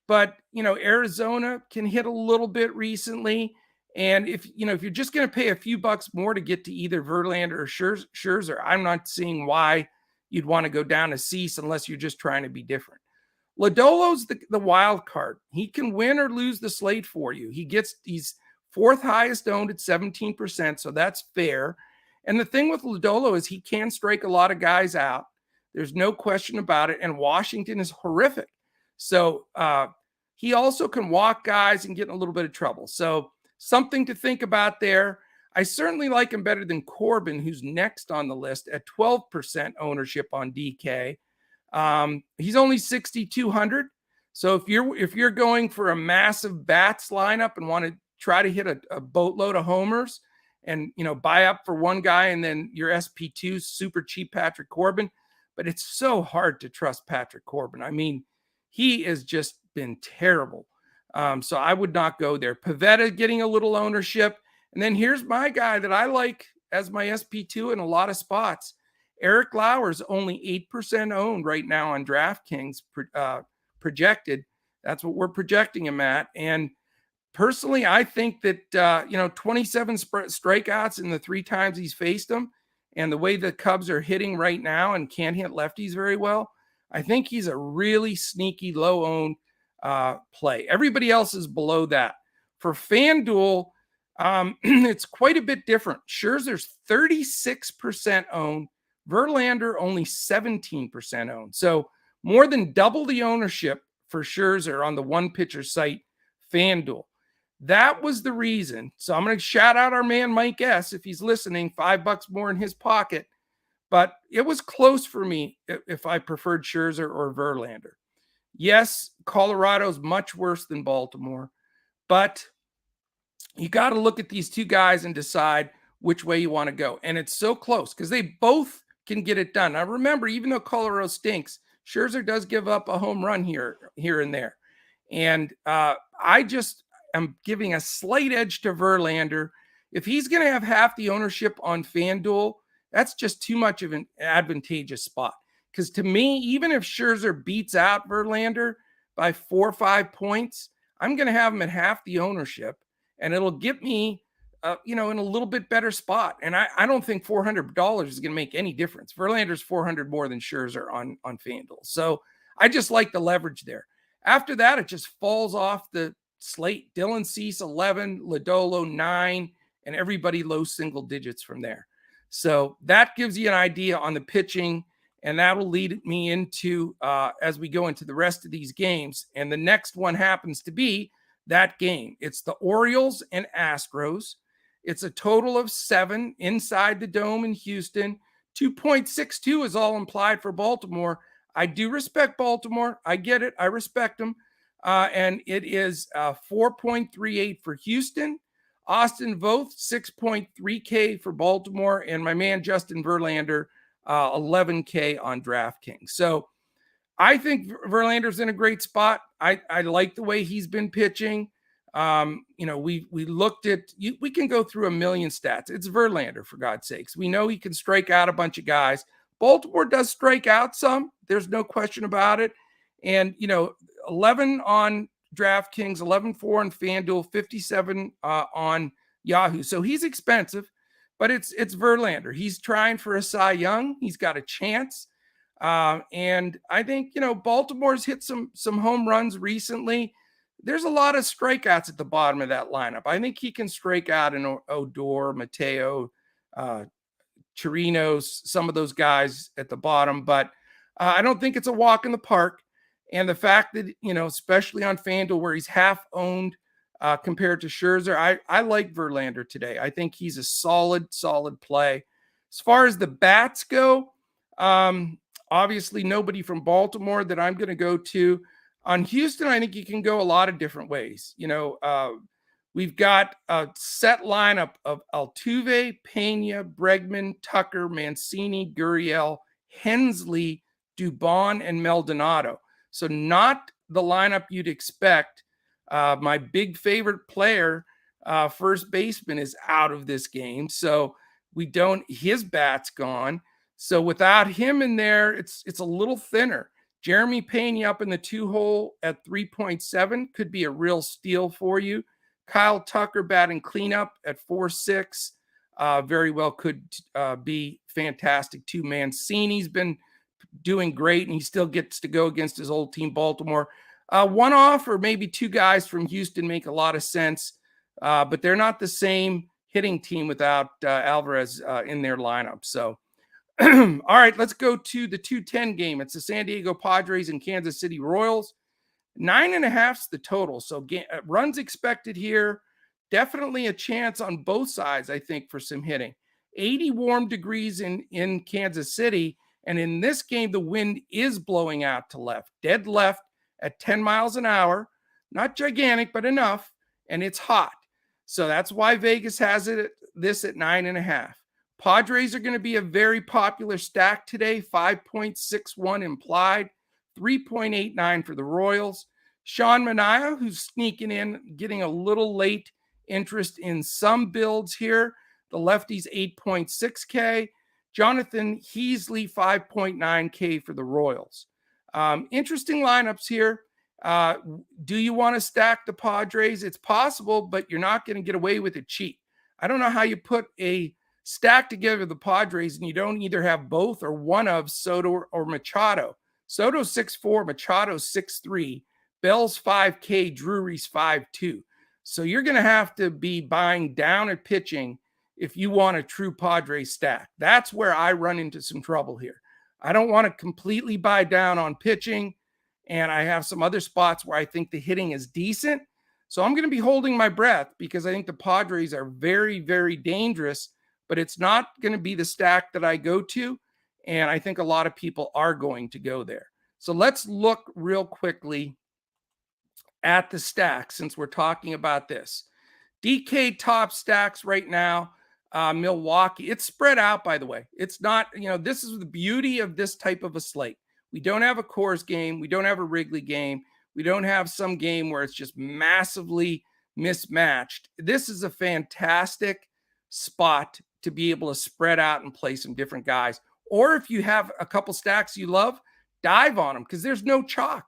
But, Arizona can hit a little bit recently. And if you're just going to pay a few bucks more to get to either Verlander or Scherzer, I'm not seeing why you'd want to go down to Cease unless you're just trying to be different. Lodolo's the wild card. He can win or lose the slate for you. He's fourth highest owned at 17%, so that's fair. And the thing with Lodolo is he can strike a lot of guys out. There's no question about it. And Washington is horrific. So he also can walk guys and get in a little bit of trouble. So something to think about there. I certainly like him better than Corbin, who's next on the list at 12% ownership on DK. He's only 6,200. So if you're going for a massive bats lineup and want to try to hit a boatload of homers and, buy up for one guy and then your SP2 super cheap Patrick Corbin, but it's so hard to trust Patrick Corbin. I mean, he has just been terrible. So I would not go there. Pivetta getting a little ownership. And then here's my guy that I like as my SP2 in a lot of spots. Eric Lauer's only 8% owned right now on DraftKings projected. That's what we're projecting him at. And personally, I think that, 27 strikeouts in the 3 times he's faced them, and the way the Cubs are hitting right now and can't hit lefties very well, I think he's a really sneaky low-owned play. Everybody else is below that. For FanDuel, it's quite a bit different. Scherzer's 36% owned. Verlander only 17% owned. So more than double the ownership for Scherzer on the one pitcher site, FanDuel. That was the reason. So I'm going to shout out our man Mike S. if he's listening, $5 more in his pocket. But it was close for me if I preferred Scherzer or Verlander. Yes, Colorado's much worse than Baltimore, but you got to look at these two guys and decide which way you want to go. And it's so close because they both can get it done. Now, remember, even though Colorado stinks, Scherzer does give up a home run here and there. And I just am giving a slight edge to Verlander. If he's going to have half the ownership on FanDuel, that's just too much of an advantageous spot. Because to me, even if Scherzer beats out Verlander by 4 or 5 points, I'm going to have him at half the ownership, and it'll get me in a little bit better spot. And I don't think $400 is going to make any difference. Verlander's 400 more than Scherzer on FanDuel. So I just like the leverage there. After that, it just falls off the slate. Dylan Cease, 11, Lodolo, 9, and everybody low single digits from there. So that gives you an idea on the pitching, and that'll lead me into as we go into the rest of these games. And the next one happens to be that game. It's the Orioles and Astros. It's a total of 7 inside the dome in Houston. 2.62 is all implied for Baltimore. I do respect Baltimore. I get it. I respect them. And it is 4.38 for Houston. Austin Voth, 6.3K for Baltimore. And my man, Justin Verlander, 11K on DraftKings. So I think Verlander's in a great spot. I like the way he's been pitching. We looked at, we can go through a million stats. It's Verlander, for God's sakes. We know he can strike out a bunch of guys. Baltimore does strike out some. There's no question about it. And, 11 on DraftKings, 11.4 on FanDuel, 57 on Yahoo. So he's expensive, but it's Verlander. He's trying for a Cy Young. He's got a chance. And I think, Baltimore's hit some home runs recently. there's a lot of strikeouts at the bottom of that lineup. I think he can strike out an Odor, Mateo, Chirinos, some of those guys at the bottom, but I don't think it's a walk in the park. And the fact that, especially on FanDuel where he's half owned compared to Scherzer, I like Verlander today. I think he's a solid play. As far as the bats go, obviously nobody from Baltimore that I'm going to go to. On Houston, I think you can go a lot of different ways. We've got a set lineup of Altuve, Pena, Bregman, Tucker, Mancini, Gurriel, Hensley, Dubon, and Maldonado. So not the lineup you'd expect. My big favorite player, first baseman, is out of this game. So his bat's gone. So without him in there, it's a little thinner. Jeremy Pena up in the 2-hole at 3.7 could be a real steal for you. Kyle Tucker batting cleanup at 4.6 very well could be fantastic too. Mancini's been doing great, and he still gets to go against his old team, Baltimore. One off or maybe two guys from Houston make a lot of sense, but they're not the same hitting team without Alvarez in their lineup. So, all right, let's go to the 2:10 game. It's the San Diego Padres and Kansas City Royals. 9.5's the total. So runs expected here. Definitely a chance on both sides, I think, for some hitting. 80 warm degrees in Kansas City. And in this game, the wind is blowing out to left, dead left at 10 miles an hour. Not gigantic, but enough. And it's hot. So that's why Vegas has this at 9.5. Padres are going to be a very popular stack today. 5.61 implied. 3.89 for the Royals. Sean Manaea, who's sneaking in, getting a little late interest in some builds here. The lefty's 8.6K. Jonathan Heasley, 5.9K for the Royals. Interesting lineups here. Do you want to stack the Padres? It's possible, but you're not going to get away with it cheap. I don't know how you put a stack together the Padres and you don't either have both or one of Soto or Machado. Soto's 6'4", Machado's 6'3", Bell's 5K, Drury's 5'2". So you're going to have to be buying down at pitching if you want a true Padres stack. That's where I run into some trouble here. I don't want to completely buy down on pitching, and I have some other spots where I think the hitting is decent. So I'm going to be holding my breath because I think the Padres are very, very dangerous, but it's not going to be the stack that I go to. And I think a lot of people are going to go there. So let's look real quickly at the stacks since we're talking about this. DK top stacks right now, Milwaukee. It's spread out, by the way. It's not, this is the beauty of this type of a slate. We don't have a Coors game. We don't have a Wrigley game. We don't have some game where it's just massively mismatched. This is a fantastic spot to be able to spread out and play some different guys. Or if you have a couple stacks you love, dive on them because there's no chalk.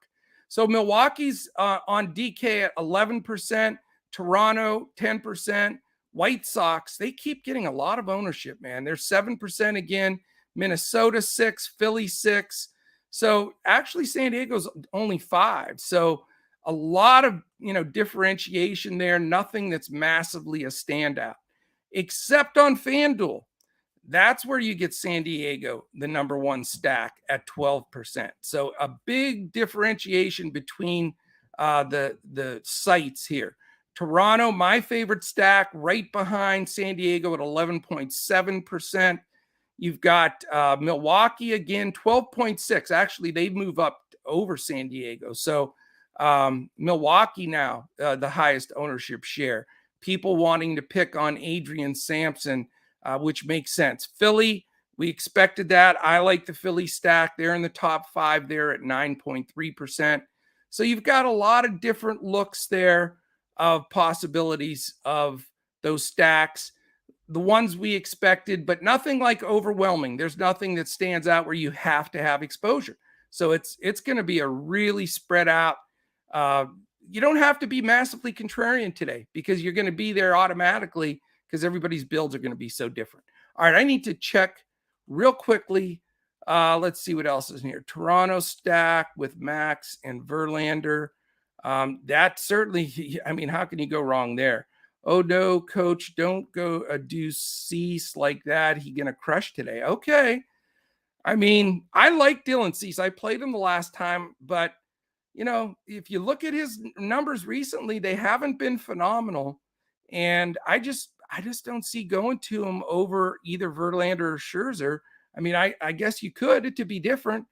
So Milwaukee's on DK at 11%, Toronto 10%, White Sox, they keep getting a lot of ownership, man. They're 7% again, Minnesota 6, Philly 6. So actually San Diego's only 5. So a lot of, differentiation there, nothing that's massively a standout, except on FanDuel. That's where you get San Diego, the number one stack at 12%. So a big differentiation between the sites here. Toronto, my favorite stack, right behind San Diego at 11.7%. You've got Milwaukee again, 12.6. Actually, they move up over San Diego. So Milwaukee now, the highest ownership share. People wanting to pick on Adrian Sampson, which makes sense. Philly, we expected that. I like the Philly stack. They're in the top 5 there at 9.3%. So you've got a lot of different looks there of possibilities of those stacks. The ones we expected, but nothing like overwhelming. There's nothing that stands out where you have to have exposure. So it's going to be a really spread out. You don't have to be massively contrarian today because you're going to be there automatically because everybody's builds are going to be so different. All right, I need to check real quickly. Let's see what else is in here. Toronto stack with Max and Verlander. That certainly, I mean, how can you go wrong there? Oh no, coach, don't go do Cease like that. He gonna crush today. Okay. I mean, I like Dylan Cease. I played him the last time, but you know, if you look at his numbers recently, they haven't been phenomenal. And I just don't see going to him over either Verlander or Scherzer. I mean, I guess you could to be different.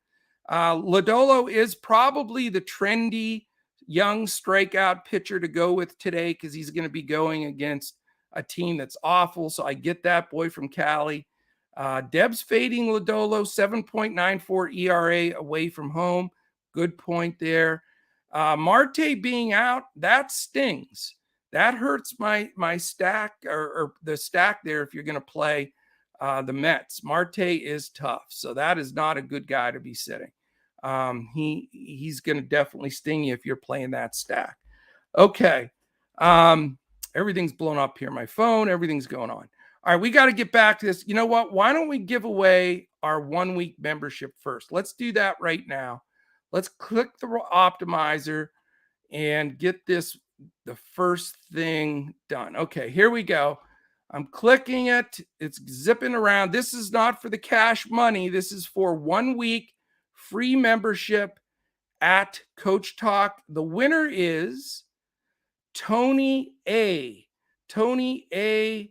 Lodolo is probably the trendy young strikeout pitcher to go with today because he's going to be going against a team that's awful. So I get that, boy from Cali. Deb's fading Lodolo, 7.94 ERA away from home. Good point there. Marte being out, that stings. That hurts my stack or the stack there if you're going to play the Mets. Marte is tough, so that is not a good guy to be sitting. He's going to definitely sting you if you're playing that stack. Okay. Everything's blown up here. My phone, everything's going on. All right, we got to get back to this. You know what? Why don't we give away our 1 week membership first? Let's do that right now. Let's click the optimizer and get the first thing done. Okay, here we go. I'm clicking it. It's zipping around. This is not for the cash money. This is for 1 week free membership at Coach Talk. The winner is Tony A. Tony A.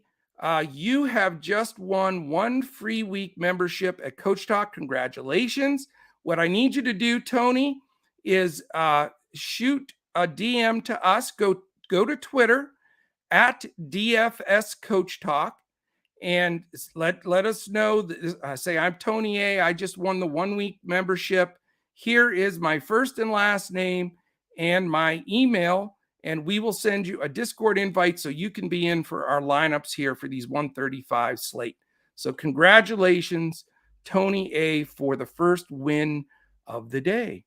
You have just won 1 free week membership at Coach Talk. Congratulations. What I need you to do, Tony, is shoot a DM to us. Go to Twitter at DFS Coach Talk and let us know. Say, I'm Tony A. I just won the 1 week membership. Here is my first and last name and my email, and we will send you a Discord invite so you can be in for our lineups here for these 135 slate. So congratulations, Tony A, for the first win of the day.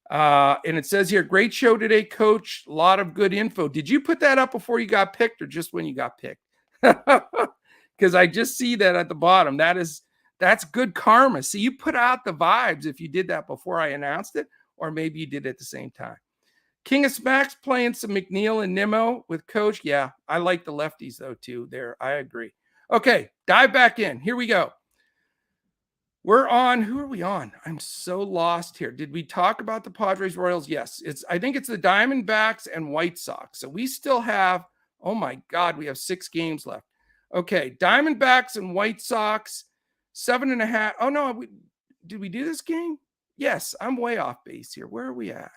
And it says here, great show today, Coach. A lot of good info. Did you put that up before you got picked or just when you got picked? Because I just see that at the bottom. That's good karma. See, you put out the vibes if you did that before I announced it, or maybe you did it at the same time. King of Smacks playing some McNeil and Nimmo with Coach. Yeah, I like the lefties, though, too. There, I agree. Okay, dive back in. Here we go. We're on. Who are we on? I'm so lost here. Did we talk about the Padres Royals? Yes. I think it's the Diamondbacks and White Sox. So we still have, oh my God, we have 6 games left. Okay, Diamondbacks and White Sox, 7.5. Oh no, did we do this game? Yes, I'm way off base here. Where are we at?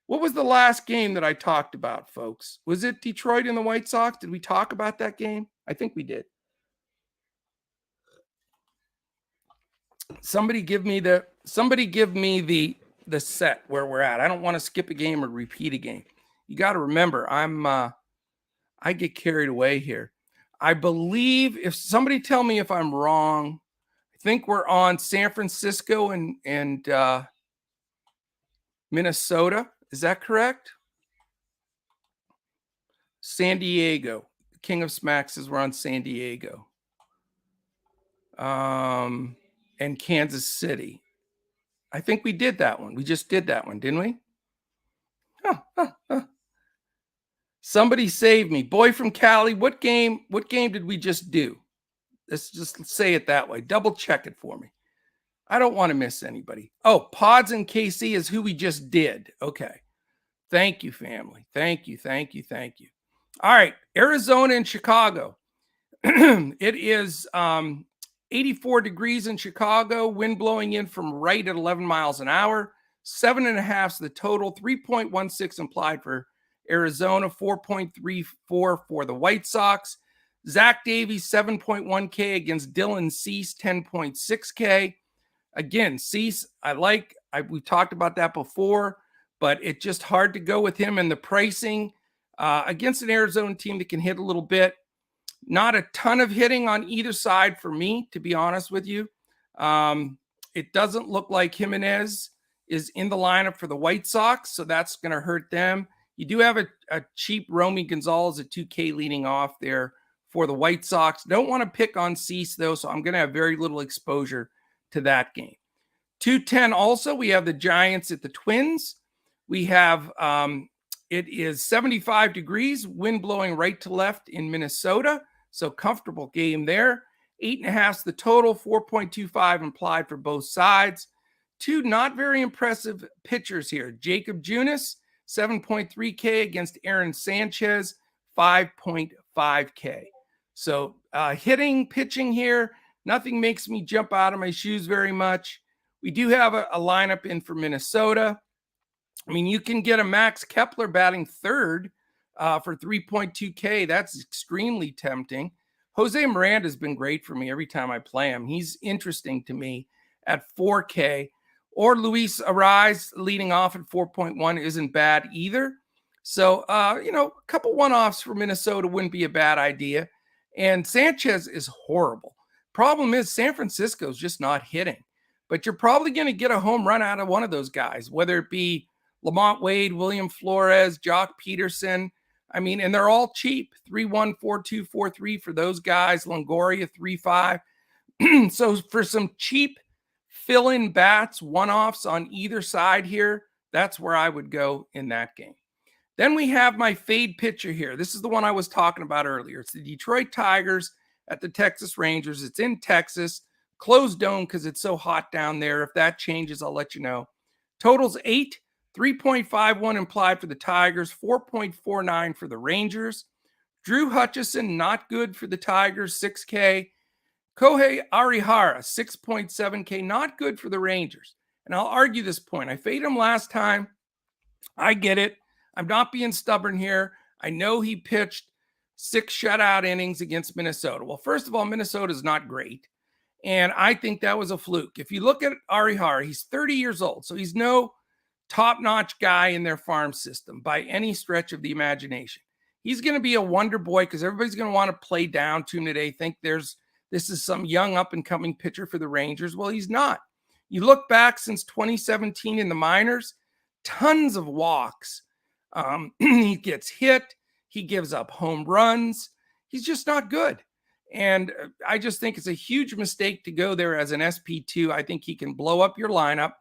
What was the last game that I talked about, folks? Was it Detroit and the White Sox? Did we talk about that game? I think we did. Somebody give me the set where we're at. I don't want to skip a game or repeat a game. You got to remember, I get carried away here. I believe, if somebody tell me if I'm wrong, I think we're on San Francisco and Minnesota. Is that correct? San Diego. King of Smacks says we're on San Diego. And Kansas City. I think we did that one. We just did that one, didn't we? Somebody save me. Boy from Cali, what game did we just do? Let's just say it that way. Double check it for me. I don't want to miss anybody. Oh, Pods and KC is who we just did. Okay. Thank you, family. Thank you. All right. Arizona and Chicago. It is 84 degrees in Chicago, wind blowing in from right at 11 miles an hour. 7.5 is the total, 3.16 implied for Arizona, 4.34 for the White Sox. Zach Davies, 7.1K against Dylan Cease, 10.6K. Again, Cease, we've talked about that before, but it's just hard to go with him and the pricing against an Arizona team that can hit a little bit. Not a ton of hitting on either side for me, to be honest with you. It doesn't look like Jimenez is in the lineup for the White Sox, so that's going to hurt them. You do have a cheap Romy Gonzalez at 2K leading off there for the White Sox. Don't want to pick on Cease, though, so I'm going to have very little exposure to that game. 210 also, we have the Giants at the Twins. We have it is 75 degrees, wind blowing right to left in Minnesota. So comfortable game there. 8.5 is the total, 4.25 implied for both sides. Two not very impressive pitchers here. Jacob Junis, 7.3K against Aaron Sanchez, 5.5K. So hitting, pitching here, nothing makes me jump out of my shoes very much. We do have a lineup in for Minnesota. I mean, you can get a Max Kepler batting third for 3.2K. That's extremely tempting. Jose Miranda has been great for me every time I play him. He's interesting to me at 4K. Or Luis Arraez leading off at 4.1 isn't bad either. So, a couple one-offs for Minnesota wouldn't be a bad idea. And Sanchez is horrible. Problem is San Francisco's just not hitting. But you're probably going to get a home run out of one of those guys, whether it be Lamont Wade, William Flores, Jock Peterson. I mean, and they're all cheap. 3-1, 4-2, 4-3 for those guys. Longoria, 3-5. So for some cheap fill-in bats, one-offs on either side here, that's where I would go in that game. Then we have my fade pitcher here. This is the one I was talking about earlier. It's the Detroit Tigers at the Texas Rangers. It's in Texas. Closed dome because it's so hot down there. If that changes, I'll let you know. Totals 8, 3.51 implied for the Tigers, 4.49 for the Rangers. Drew Hutchison, not good for the Tigers, 6K. Kohei Arihara, 6.7K, not good for the Rangers. And I'll argue this point. I faded him last time. I get it. I'm not being stubborn here. I know he pitched 6 shutout innings against Minnesota. Well, first of all, Minnesota is not great. And I think that was a fluke. If you look at Arihara, he's 30 years old. So he's no top-notch guy in their farm system by any stretch of the imagination. He's going to be a wonder boy because everybody's going to want to play down to him today, think this is some young up-and-coming pitcher for the Rangers. Well, he's not. You look back since 2017 in the minors, tons of walks. He gets hit. He gives up home runs. He's just not good. And I just think it's a huge mistake to go there as an SP2. I think he can blow up your lineup.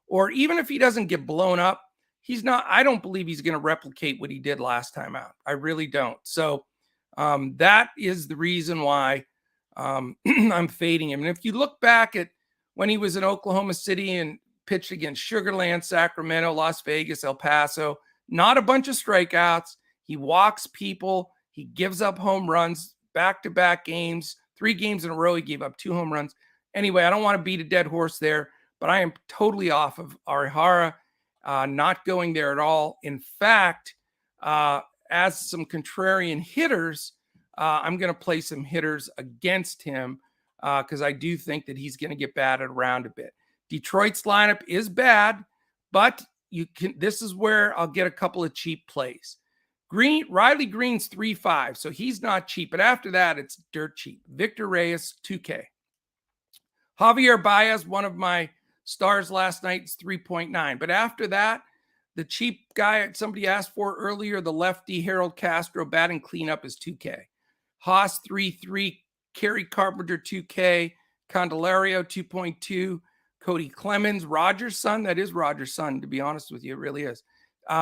Or even if he doesn't get blown up, I don't believe he's going to replicate what he did last time out. I really don't. So that is the reason why I'm fading him. And if you look back at when he was in Oklahoma City and pitched against Sugar Land, Sacramento, Las Vegas, El Paso, not a bunch of strikeouts. He walks people. He gives up home runs, back-to-back games, 3 games in a row. He gave up 2 home runs. Anyway, I don't want to beat a dead horse there, but I am totally off of Arihara, not going there at all. In fact, as some contrarian hitters, I'm going to play some hitters against him because I do think that he's going to get batted around a bit. Detroit's lineup is bad, but this is where I'll get a couple of cheap plays. Riley Green's 3.5, so he's not cheap. But after that, it's dirt cheap. Victor Reyes, 2K. Javier Baez, one of my stars last night, is 3.9. But after that, the cheap guy somebody asked for earlier, the lefty Harold Castro batting cleanup is 2K. Haas 3.3, Kerry Carpenter 2K, Candelario 2.2, Cody Clemens, Rogers' son. That is Rogers' son, to be honest with you. It really is.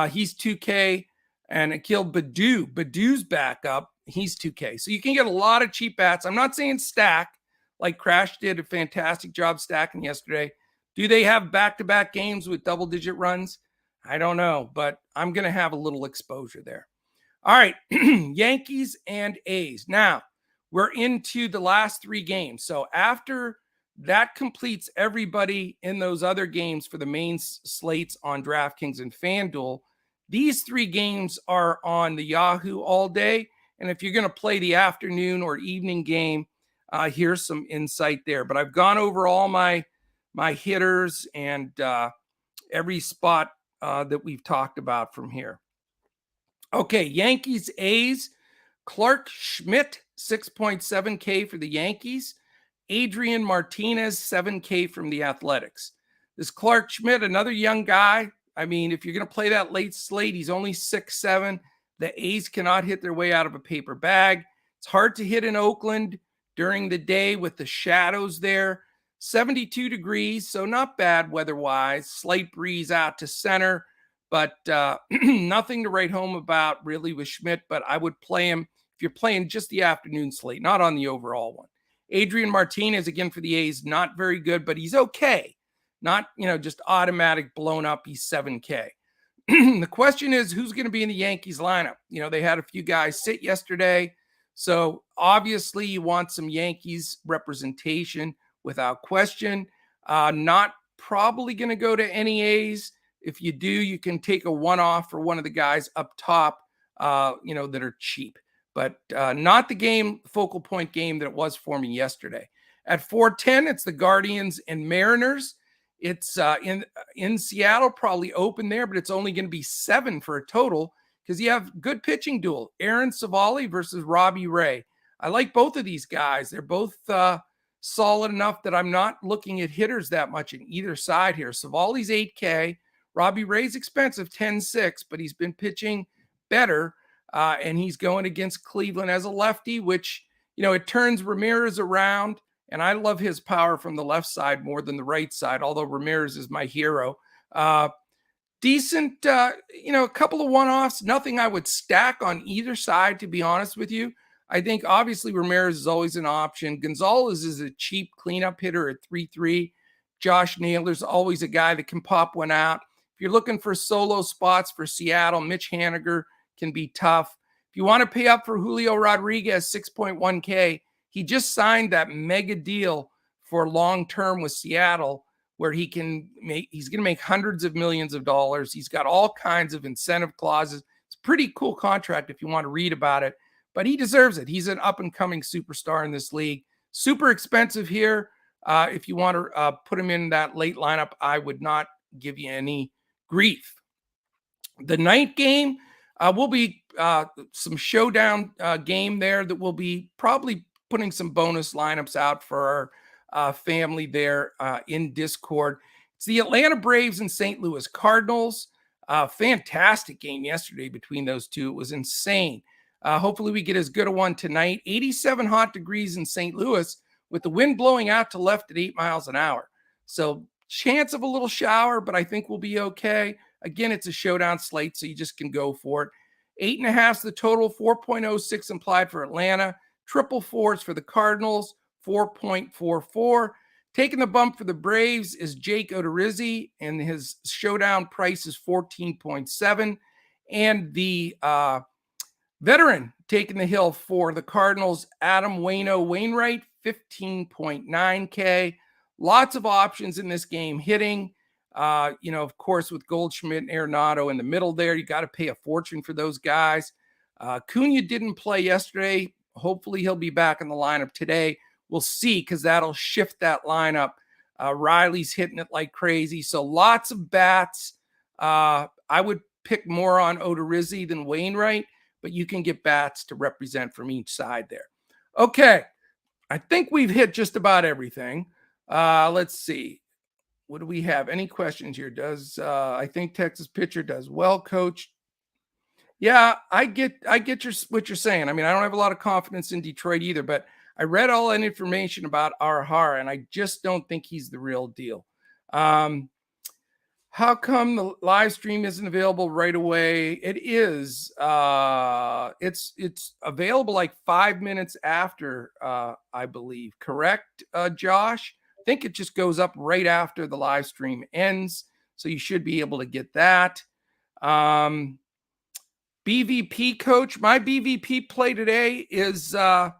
He's 2K. And Akil Badu's back up. He's 2K. So you can get a lot of cheap bats. I'm not saying stack, like Crash did a fantastic job stacking yesterday. Do they have back-to-back games with double-digit runs? I don't know, but I'm going to have a little exposure there. All right, Yankees and A's. Now, we're into the last 3 games. So after that completes everybody in those other games for the main slates on DraftKings and FanDuel. These 3 games are on the Yahoo all day. And if you're going to play the afternoon or evening game, here's some insight there. But I've gone over all my hitters and every spot that we've talked about from here. Okay, Yankees, A's. Clark Schmidt, 6.7K for the Yankees. Adrian Martinez, 7K from the Athletics. This Clark Schmidt, another young guy. I mean, if you're going to play that late slate, he's only 6'7". The A's cannot hit their way out of a paper bag. It's hard to hit in Oakland during the day with the shadows there. 72 degrees, so not bad weather-wise. Slight breeze out to center. but nothing to write home about really with Schmidt, but I would play him if you're playing just the afternoon slate, not on the overall one. Adrian Martinez, again, for the A's, not very good, but he's okay. Not, just automatic blown up. He's 7K. The question is, who's going to be in the Yankees lineup? They had a few guys sit yesterday. So obviously you want some Yankees representation without question. Not probably going to go to any A's. If you do, you can take a one-off for one of the guys up top, that are cheap. But not the focal point game that it was for me yesterday. At 4:10, it's the Guardians and Mariners. It's in Seattle, probably open there, but it's only going to be 7 for a total because you have good pitching duel. Aaron Savali versus Robbie Ray. I like both of these guys. They're both solid enough that I'm not looking at hitters that much in either side here. Savali's 8K. Robbie Ray's expensive, 10-6, but he's been pitching better, and he's going against Cleveland as a lefty, which, it turns Ramirez around. And I love his power from the left side more than the right side, although Ramirez is my hero. Decent, a couple of one-offs, nothing I would stack on either side, to be honest with you. I think obviously Ramirez is always an option. Gonzalez is a cheap cleanup hitter at 3-3. Josh Naylor's always a guy that can pop one out. If you're looking for solo spots for Seattle, Mitch Haniger can be tough. If you want to pay up for Julio Rodriguez, 6.1K, he just signed that mega deal for long-term with Seattle where he's going to make hundreds of millions of dollars. He's got all kinds of incentive clauses. It's a pretty cool contract if you want to read about it, but he deserves it. He's an up-and-coming superstar in this league. Super expensive here. If you want to put him in that late lineup, I would not give you any grief. The night game will be some showdown game there that will be probably putting some bonus lineups out for our family there in Discord. It's the Atlanta Braves and St. Louis Cardinals. Fantastic game yesterday between those two. It was insane. Hopefully we get as good a one tonight. 87 hot degrees in St. Louis with the wind blowing out to left at 8 miles an hour. So chance of a little shower, but I think we'll be okay. Again, it's a showdown slate, so you just can go for it. 8.5 is the total, 4.06 implied for Atlanta. Triple fours for the Cardinals, 4.44. Taking the bump for the Braves is Jake Odorizzi, and his showdown price is 14.7. And the veteran taking the hill for the Cardinals, Adam Wainwright, 15.9K. Lots of options in this game hitting. Of course, with Goldschmidt and Arenado in the middle there, you got to pay a fortune for those guys. Cunha didn't play yesterday. Hopefully he'll be back in the lineup today. We'll see, because that'll shift that lineup. Riley's hitting it like crazy. So lots of bats. I would pick more on Odorizzi than Wainwright, but you can get bats to represent from each side there. Okay. I think we've hit just about everything. Let's see. What do we have? Any questions here? I think Texas pitcher does well, coach. Yeah, I get what you're saying. I mean, I don't have a lot of confidence in Detroit either, but I read all that information about Arahara, and I just don't think he's the real deal. How come the live stream isn't available right away? It is. It's available like 5 minutes after, I believe. Correct, Josh? I think it just goes up right after the live stream ends, so you should be able to get that. BVP coach, my BVP play today is Harold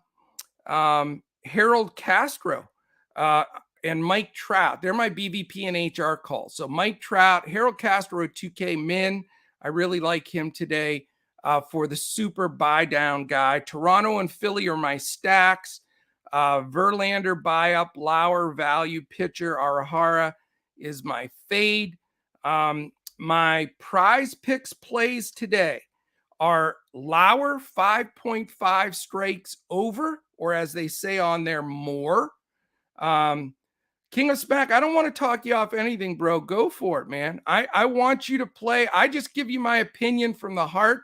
Castro and Mike Trout. They're my BVP and HR calls. So Mike Trout, Harold Castro, 2K min. I really like him today for the super buy down guy. Toronto and Philly are my stacks. Verlander buy up, Lauer value pitcher. Arahara is my fade. My prize picks plays today are Lauer 5.5 strikes over, or as they say on there, more. King of Smack, I don't want to talk you off anything, bro. Go for it, man. I want you to play. I just give you my opinion from the heart,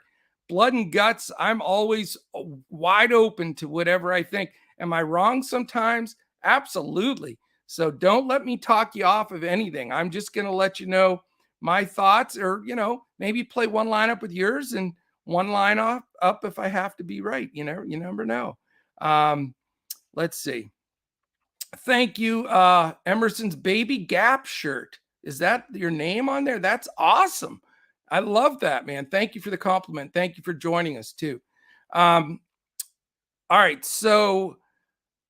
blood and guts. I'm always wide open to whatever I think. Am I wrong sometimes? Absolutely. So don't let me talk you off of anything. I'm just going to let you know my thoughts, or, maybe play one lineup with yours and one line up if I have to be right. You never know. Let's see. Thank you. Emerson's Baby Gap shirt. Is that your name on there? That's awesome. I love that, man. Thank you for the compliment. Thank you for joining us too. All right. So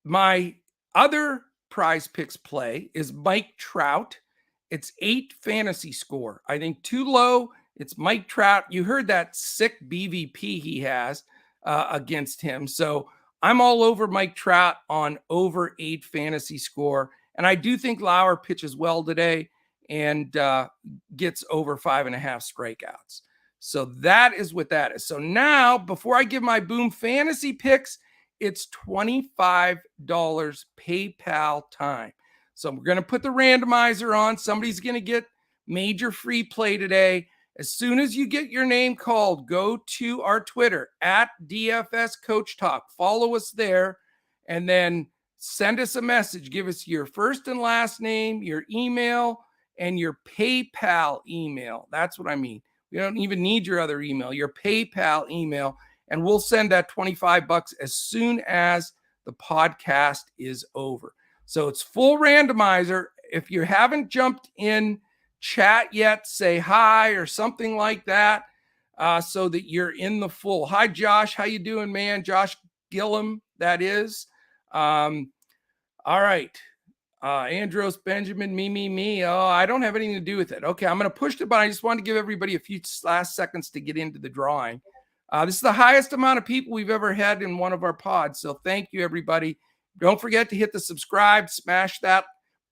my other Prize Picks play is Mike Trout. It's 8 fantasy score. I think too low. It's Mike Trout. You heard that sick BVP he has against him. So I'm all over Mike Trout on over 8 fantasy score. And I do think Lauer pitches well today and gets over 5.5 strikeouts. So that is what that is. So now, before I give my Boom Fantasy picks, it's $25 PayPal time. So we're going to put the randomizer on. Somebody's going to get major free play today. As soon as you get your name called, go to our Twitter at DFS Coach Talk. Follow us there and then send us a message. Give us your first and last name, your email, and your PayPal email. That's what I mean. We don't even need your other email, your PayPal email. And we'll send that $25 as soon as the podcast is over. So it's full randomizer. If you haven't jumped in chat yet, say hi or something like that, so that you're in the full. Hi, Josh. How you doing, man? Josh Gillum, that is. All right. Andros, Benjamin, me. Oh, I don't have anything to do with it. Okay, I'm going to push the button. I just wanted to give everybody a few last seconds to get into the drawing. This is the highest amount of people we've ever had in one of our pods. So thank you, everybody. Don't forget to hit the subscribe, smash that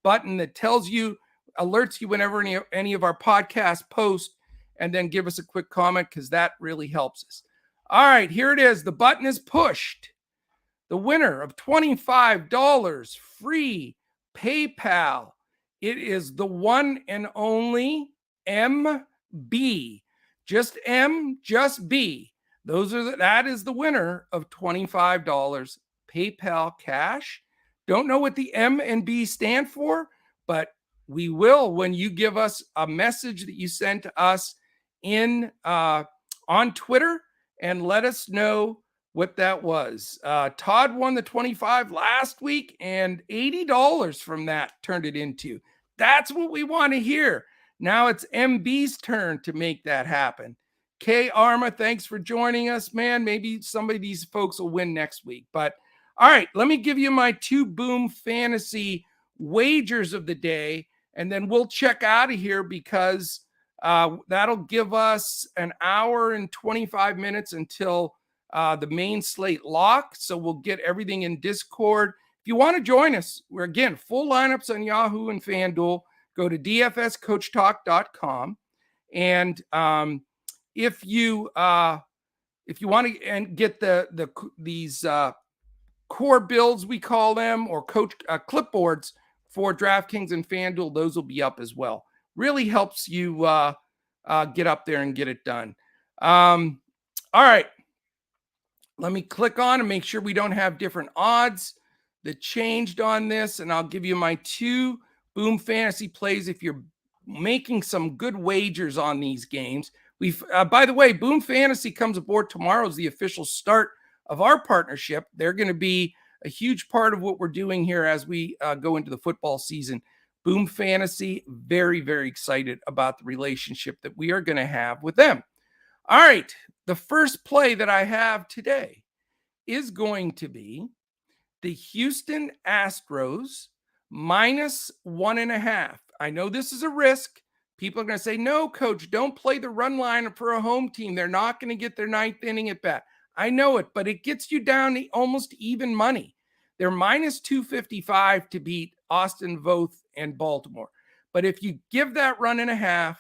button that tells you, alerts you whenever any of our podcasts post, and then give us a quick comment because that really helps us. All right, here it is. The button is pushed. The winner of $25 free PayPal. It is the one and only MB. Just M, just B. That is the winner of $25 PayPal cash. Don't know what the M and B stand for, but we will when you give us a message that you sent to us in on Twitter and let us know what that was. Todd won the 25 last week, and $80 from that turned it into. That's what we want to hear. Now it's MB's turn to make that happen. K Arma, thanks for joining us, man. Maybe some of these folks will win next week. But all right, let me give you my 2 Boom Fantasy wagers of the day, and then we'll check out of here because that'll give us an hour and 25 minutes until the main slate lock. So we'll get everything in Discord. If you want to join us, we're again full lineups on Yahoo and FanDuel. Go to dfscoachtalk.com. And if you want to and get these core builds, we call them, or coach clipboards for DraftKings and FanDuel, those will be up as well. Really helps you get up there and get it done. All right. Let me click on and make sure we don't have different odds that changed on this. And I'll give you my 2 Boom Fantasy plays if you're making some good wagers on these games. By the way, Boom Fantasy comes aboard tomorrow is the official start of our partnership. They're going to be a huge part of what we're doing here as we go into the football season. Boom Fantasy, very, very excited about the relationship that we are going to have with them. All right, the first play that I have today is going to be the Houston Astros -1.5. I know this is a risk. People are going to say, no, coach, don't play the run line for a home team. They're not going to get their 9th inning at bat. I know it, but it gets you down to almost even money. They're -255 to beat Austin, Voth, and Baltimore. But if you give that 1.5,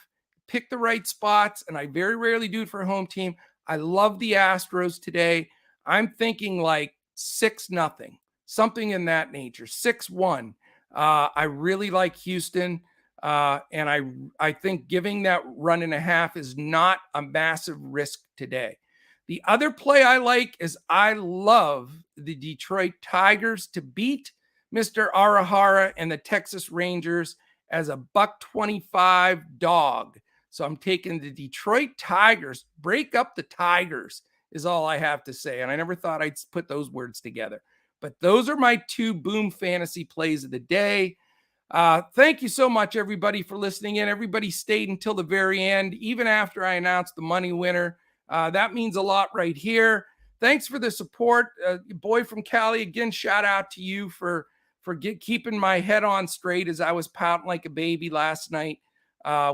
pick the right spots, and I very rarely do it for a home team. I love the Astros today. I'm thinking like 6-0, something in that nature, 6-1. I really like Houston, and I think giving that 1.5 is not a massive risk today. The other play I like is I love the Detroit Tigers to beat Mr. Arahara and the Texas Rangers as a $1.25 dog. So I'm taking the Detroit Tigers. Break up the Tigers is all I have to say. And I never thought I'd put those words together. But those are my two Boom fantasy plays of the day. Thank you so much, everybody, for listening in. Everybody stayed until the very end, even after I announced the money winner. That means a lot right here. Thanks for the support. Boy from Cali, again, shout out to you for keeping my head on straight as I was pouting like a baby last night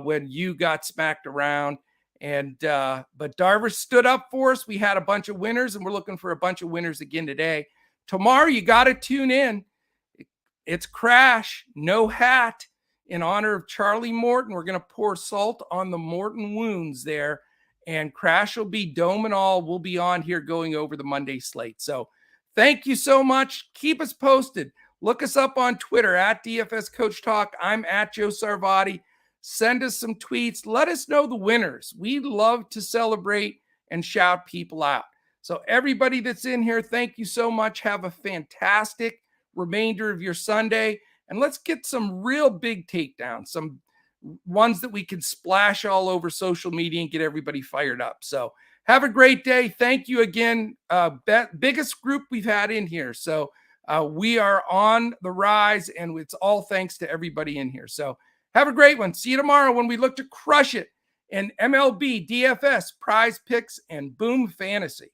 when you got smacked around. And but Darvish stood up for us. We had a bunch of winners, and we're looking for a bunch of winners again today. Tomorrow, you got to tune in. It's Crash, no hat, in honor of Charlie Morton. We're going to pour salt on the Morton wounds there. And Crash will be dome and all. We'll be on here going over the Monday slate. So thank you so much. Keep us posted. Look us up on Twitter at DFS Coach Talk. I'm at Joe Sarvati. Send us some tweets. Let us know the winners. We love to celebrate and shout people out. So everybody that's in here, thank you so much. Have a fantastic remainder of your Sunday. And let's get some real big takedowns, some ones that we can splash all over social media and get everybody fired up. So have a great day. Thank you again. Biggest group we've had in here. So we are on the rise, and it's all thanks to everybody in here. So have a great one. See you tomorrow when we look to crush it in MLB, DFS, Prize Picks, and Boom Fantasy.